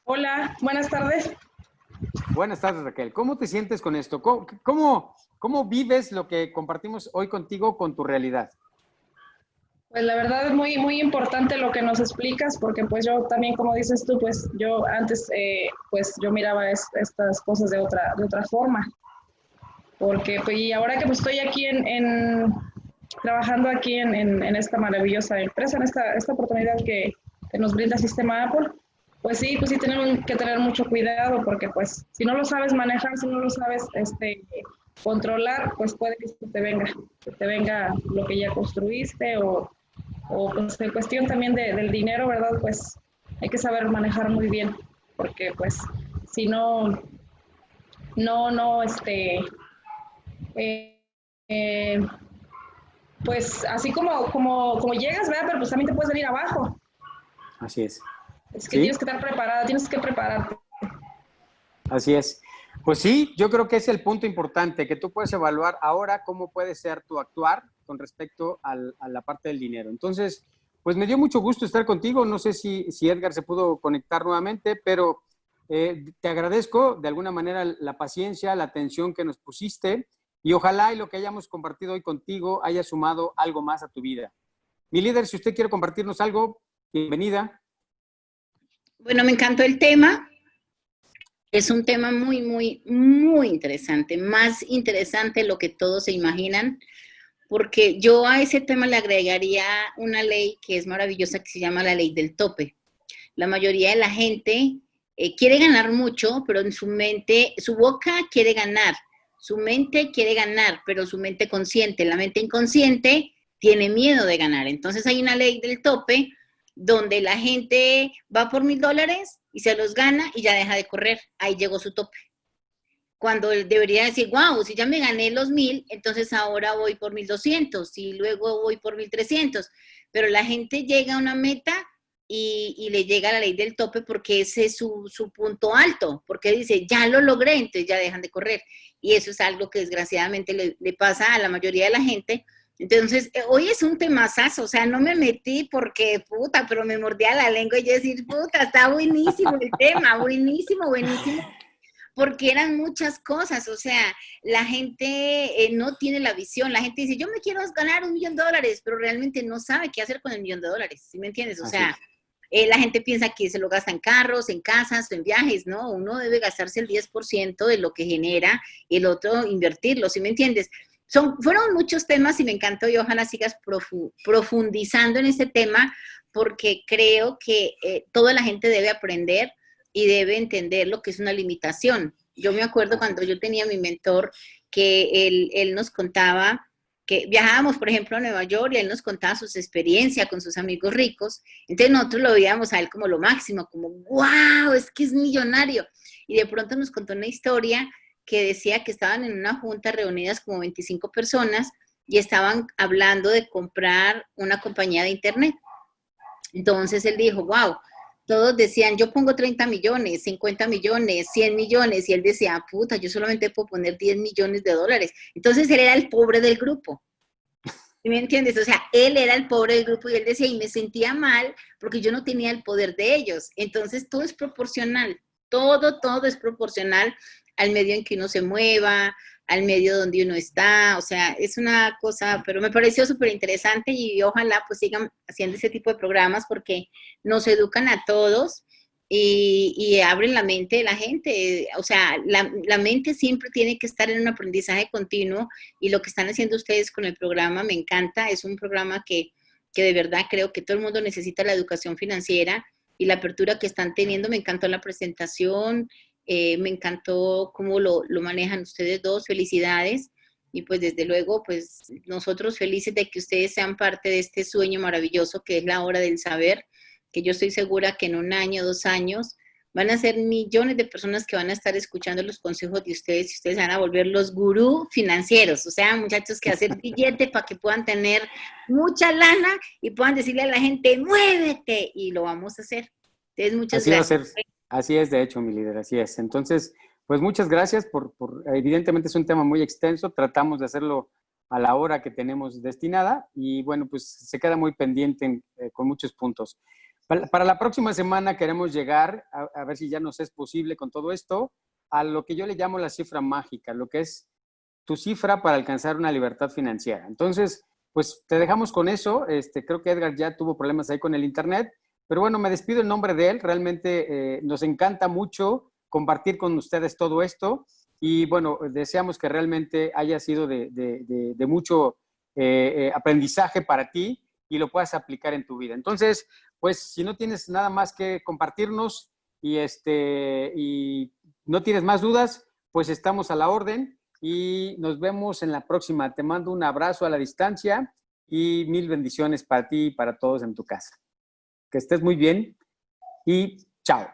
D: Hola, buenas tardes.
C: Buenas tardes, Raquel. ¿Cómo te sientes con esto? ¿Cómo vives lo que compartimos hoy contigo con tu realidad?
D: Pues la verdad es muy, muy importante lo que nos explicas, porque pues yo también, como dices tú, pues yo antes, pues yo miraba estas cosas de otra forma, porque pues, y ahora que pues estoy aquí trabajando aquí en esta maravillosa empresa, en esta oportunidad que nos brinda el sistema Apple, pues sí tenemos que tener mucho cuidado, porque pues si no lo sabes manejar, si no lo sabes controlar, pues puede que se te venga lo que ya construiste, o pues en cuestión también del dinero, ¿verdad? Pues hay que saber manejar muy bien, porque pues si no, eh, eh, pues así como llegas, ¿verdad? Pero pues también te puedes venir abajo.
C: Así es.
D: Es que
C: ¿Sí?
D: tienes que estar preparada, tienes que prepararte.
C: Así es. Pues sí, yo creo que es el punto importante, que tú puedes evaluar ahora cómo puede ser tu actuar con respecto a la parte del dinero. Entonces, pues me dio mucho gusto estar contigo. No sé si Edgar se pudo conectar nuevamente, pero te agradezco de alguna manera la paciencia, la atención que nos pusiste, y ojalá y lo que hayamos compartido hoy contigo haya sumado algo más a tu vida. Mi líder, si usted quiere compartirnos algo, bienvenida.
E: Bueno, me encantó el tema. Es un tema muy, muy, muy interesante, más interesante de lo que todos se imaginan, porque yo a ese tema le agregaría una ley que es maravillosa, que se llama la ley del tope. La mayoría de la gente quiere ganar mucho, pero en su mente, su boca quiere ganar, su mente quiere ganar, pero su mente consciente, la mente inconsciente tiene miedo de ganar. Entonces hay una ley del tope donde la gente va por $1,000 y se los gana y ya deja de correr. Ahí llegó su tope. Cuando él debería decir, wow, si ya me gané los 1,000, entonces ahora voy por 1,200 y luego voy por 1,300. Pero la gente llega a una meta y le llega la ley del tope, porque ese es su punto alto, porque dice, ya lo logré, entonces ya dejan de correr. Y eso es algo que desgraciadamente le pasa a la mayoría de la gente, Entonces, hoy es un temazazo, o sea, no me metí porque, puta, pero me mordía la lengua y yo decir, puta, está buenísimo el tema, buenísimo, buenísimo, porque eran muchas cosas, o sea, la gente no tiene la visión, la gente dice, yo me quiero ganar $1.000.000, pero realmente no sabe qué hacer con el $1.000.000, ¿sí me entiendes? O sea, la gente piensa que se lo gasta en carros, en casas, en viajes, ¿no? Uno debe gastarse el 10% de lo que genera y el otro invertirlo, ¿sí me entiendes? Fueron muchos temas y me encantó y ojalá sigas profundizando en este tema porque creo que toda la gente debe aprender y debe entender lo que es una limitación. Yo me acuerdo cuando yo tenía a mi mentor que él nos contaba que viajábamos, por ejemplo, a Nueva York y él nos contaba sus experiencias con sus amigos ricos. Entonces nosotros lo veíamos a él como lo máximo, como, wow, es que es millonario. Y de pronto nos contó una historia que decía que estaban en una junta reunidas como 25 personas y estaban hablando de comprar una compañía de internet. Entonces él dijo, wow, todos decían, yo pongo 30 millones, 50 millones, 100 millones, y él decía, puta, yo solamente puedo poner $10 millones. Entonces él era el pobre del grupo. ¿Me entiendes? O sea, él era el pobre del grupo y él decía, y me sentía mal porque yo no tenía el poder de ellos. Entonces todo es proporcional, todo es proporcional al medio en que uno se mueva, al medio donde uno está, o sea, es una cosa, pero me pareció súper interesante y ojalá pues sigan haciendo ese tipo de programas porque nos educan a todos y abren la mente de la gente, o sea, la mente siempre tiene que estar en un aprendizaje continuo y lo que están haciendo ustedes con el programa me encanta, es un programa que de verdad creo que todo el mundo necesita la educación financiera y la apertura que están teniendo, me encantó la presentación, me encantó cómo lo manejan ustedes dos, felicidades. Y pues desde luego, pues nosotros felices de que ustedes sean parte de este sueño maravilloso que es la hora del saber, que yo estoy segura que en 1 año, 2 años, van a ser millones de personas que van a estar escuchando los consejos de ustedes y ustedes van a volver los gurús financieros, o sea, muchachos que hacer billete para que puedan tener mucha lana y puedan decirle a la gente, muévete, y lo vamos a hacer. Entonces, muchas gracias.
C: Así es, de hecho, mi líder, así es. Entonces, pues muchas gracias evidentemente es un tema muy extenso, tratamos de hacerlo a la hora que tenemos destinada y bueno, pues se queda muy pendiente con muchos puntos. Para la próxima semana queremos llegar, a ver si ya nos es posible con todo esto, a lo que yo le llamo la cifra mágica, lo que es tu cifra para alcanzar una libertad financiera. Entonces, pues te dejamos con eso. Creo que Edgar ya tuvo problemas ahí con el internet. Pero bueno, me despido en nombre de él. Realmente nos encanta mucho compartir con ustedes todo esto. Y bueno, deseamos que realmente haya sido de mucho aprendizaje para ti y lo puedas aplicar en tu vida. Entonces, pues si no tienes nada más que compartirnos y no tienes más dudas, pues estamos a la orden y nos vemos en la próxima. Te mando un abrazo a la distancia y 1000 bendiciones para ti y para todos en tu casa. Que estés muy bien y chao.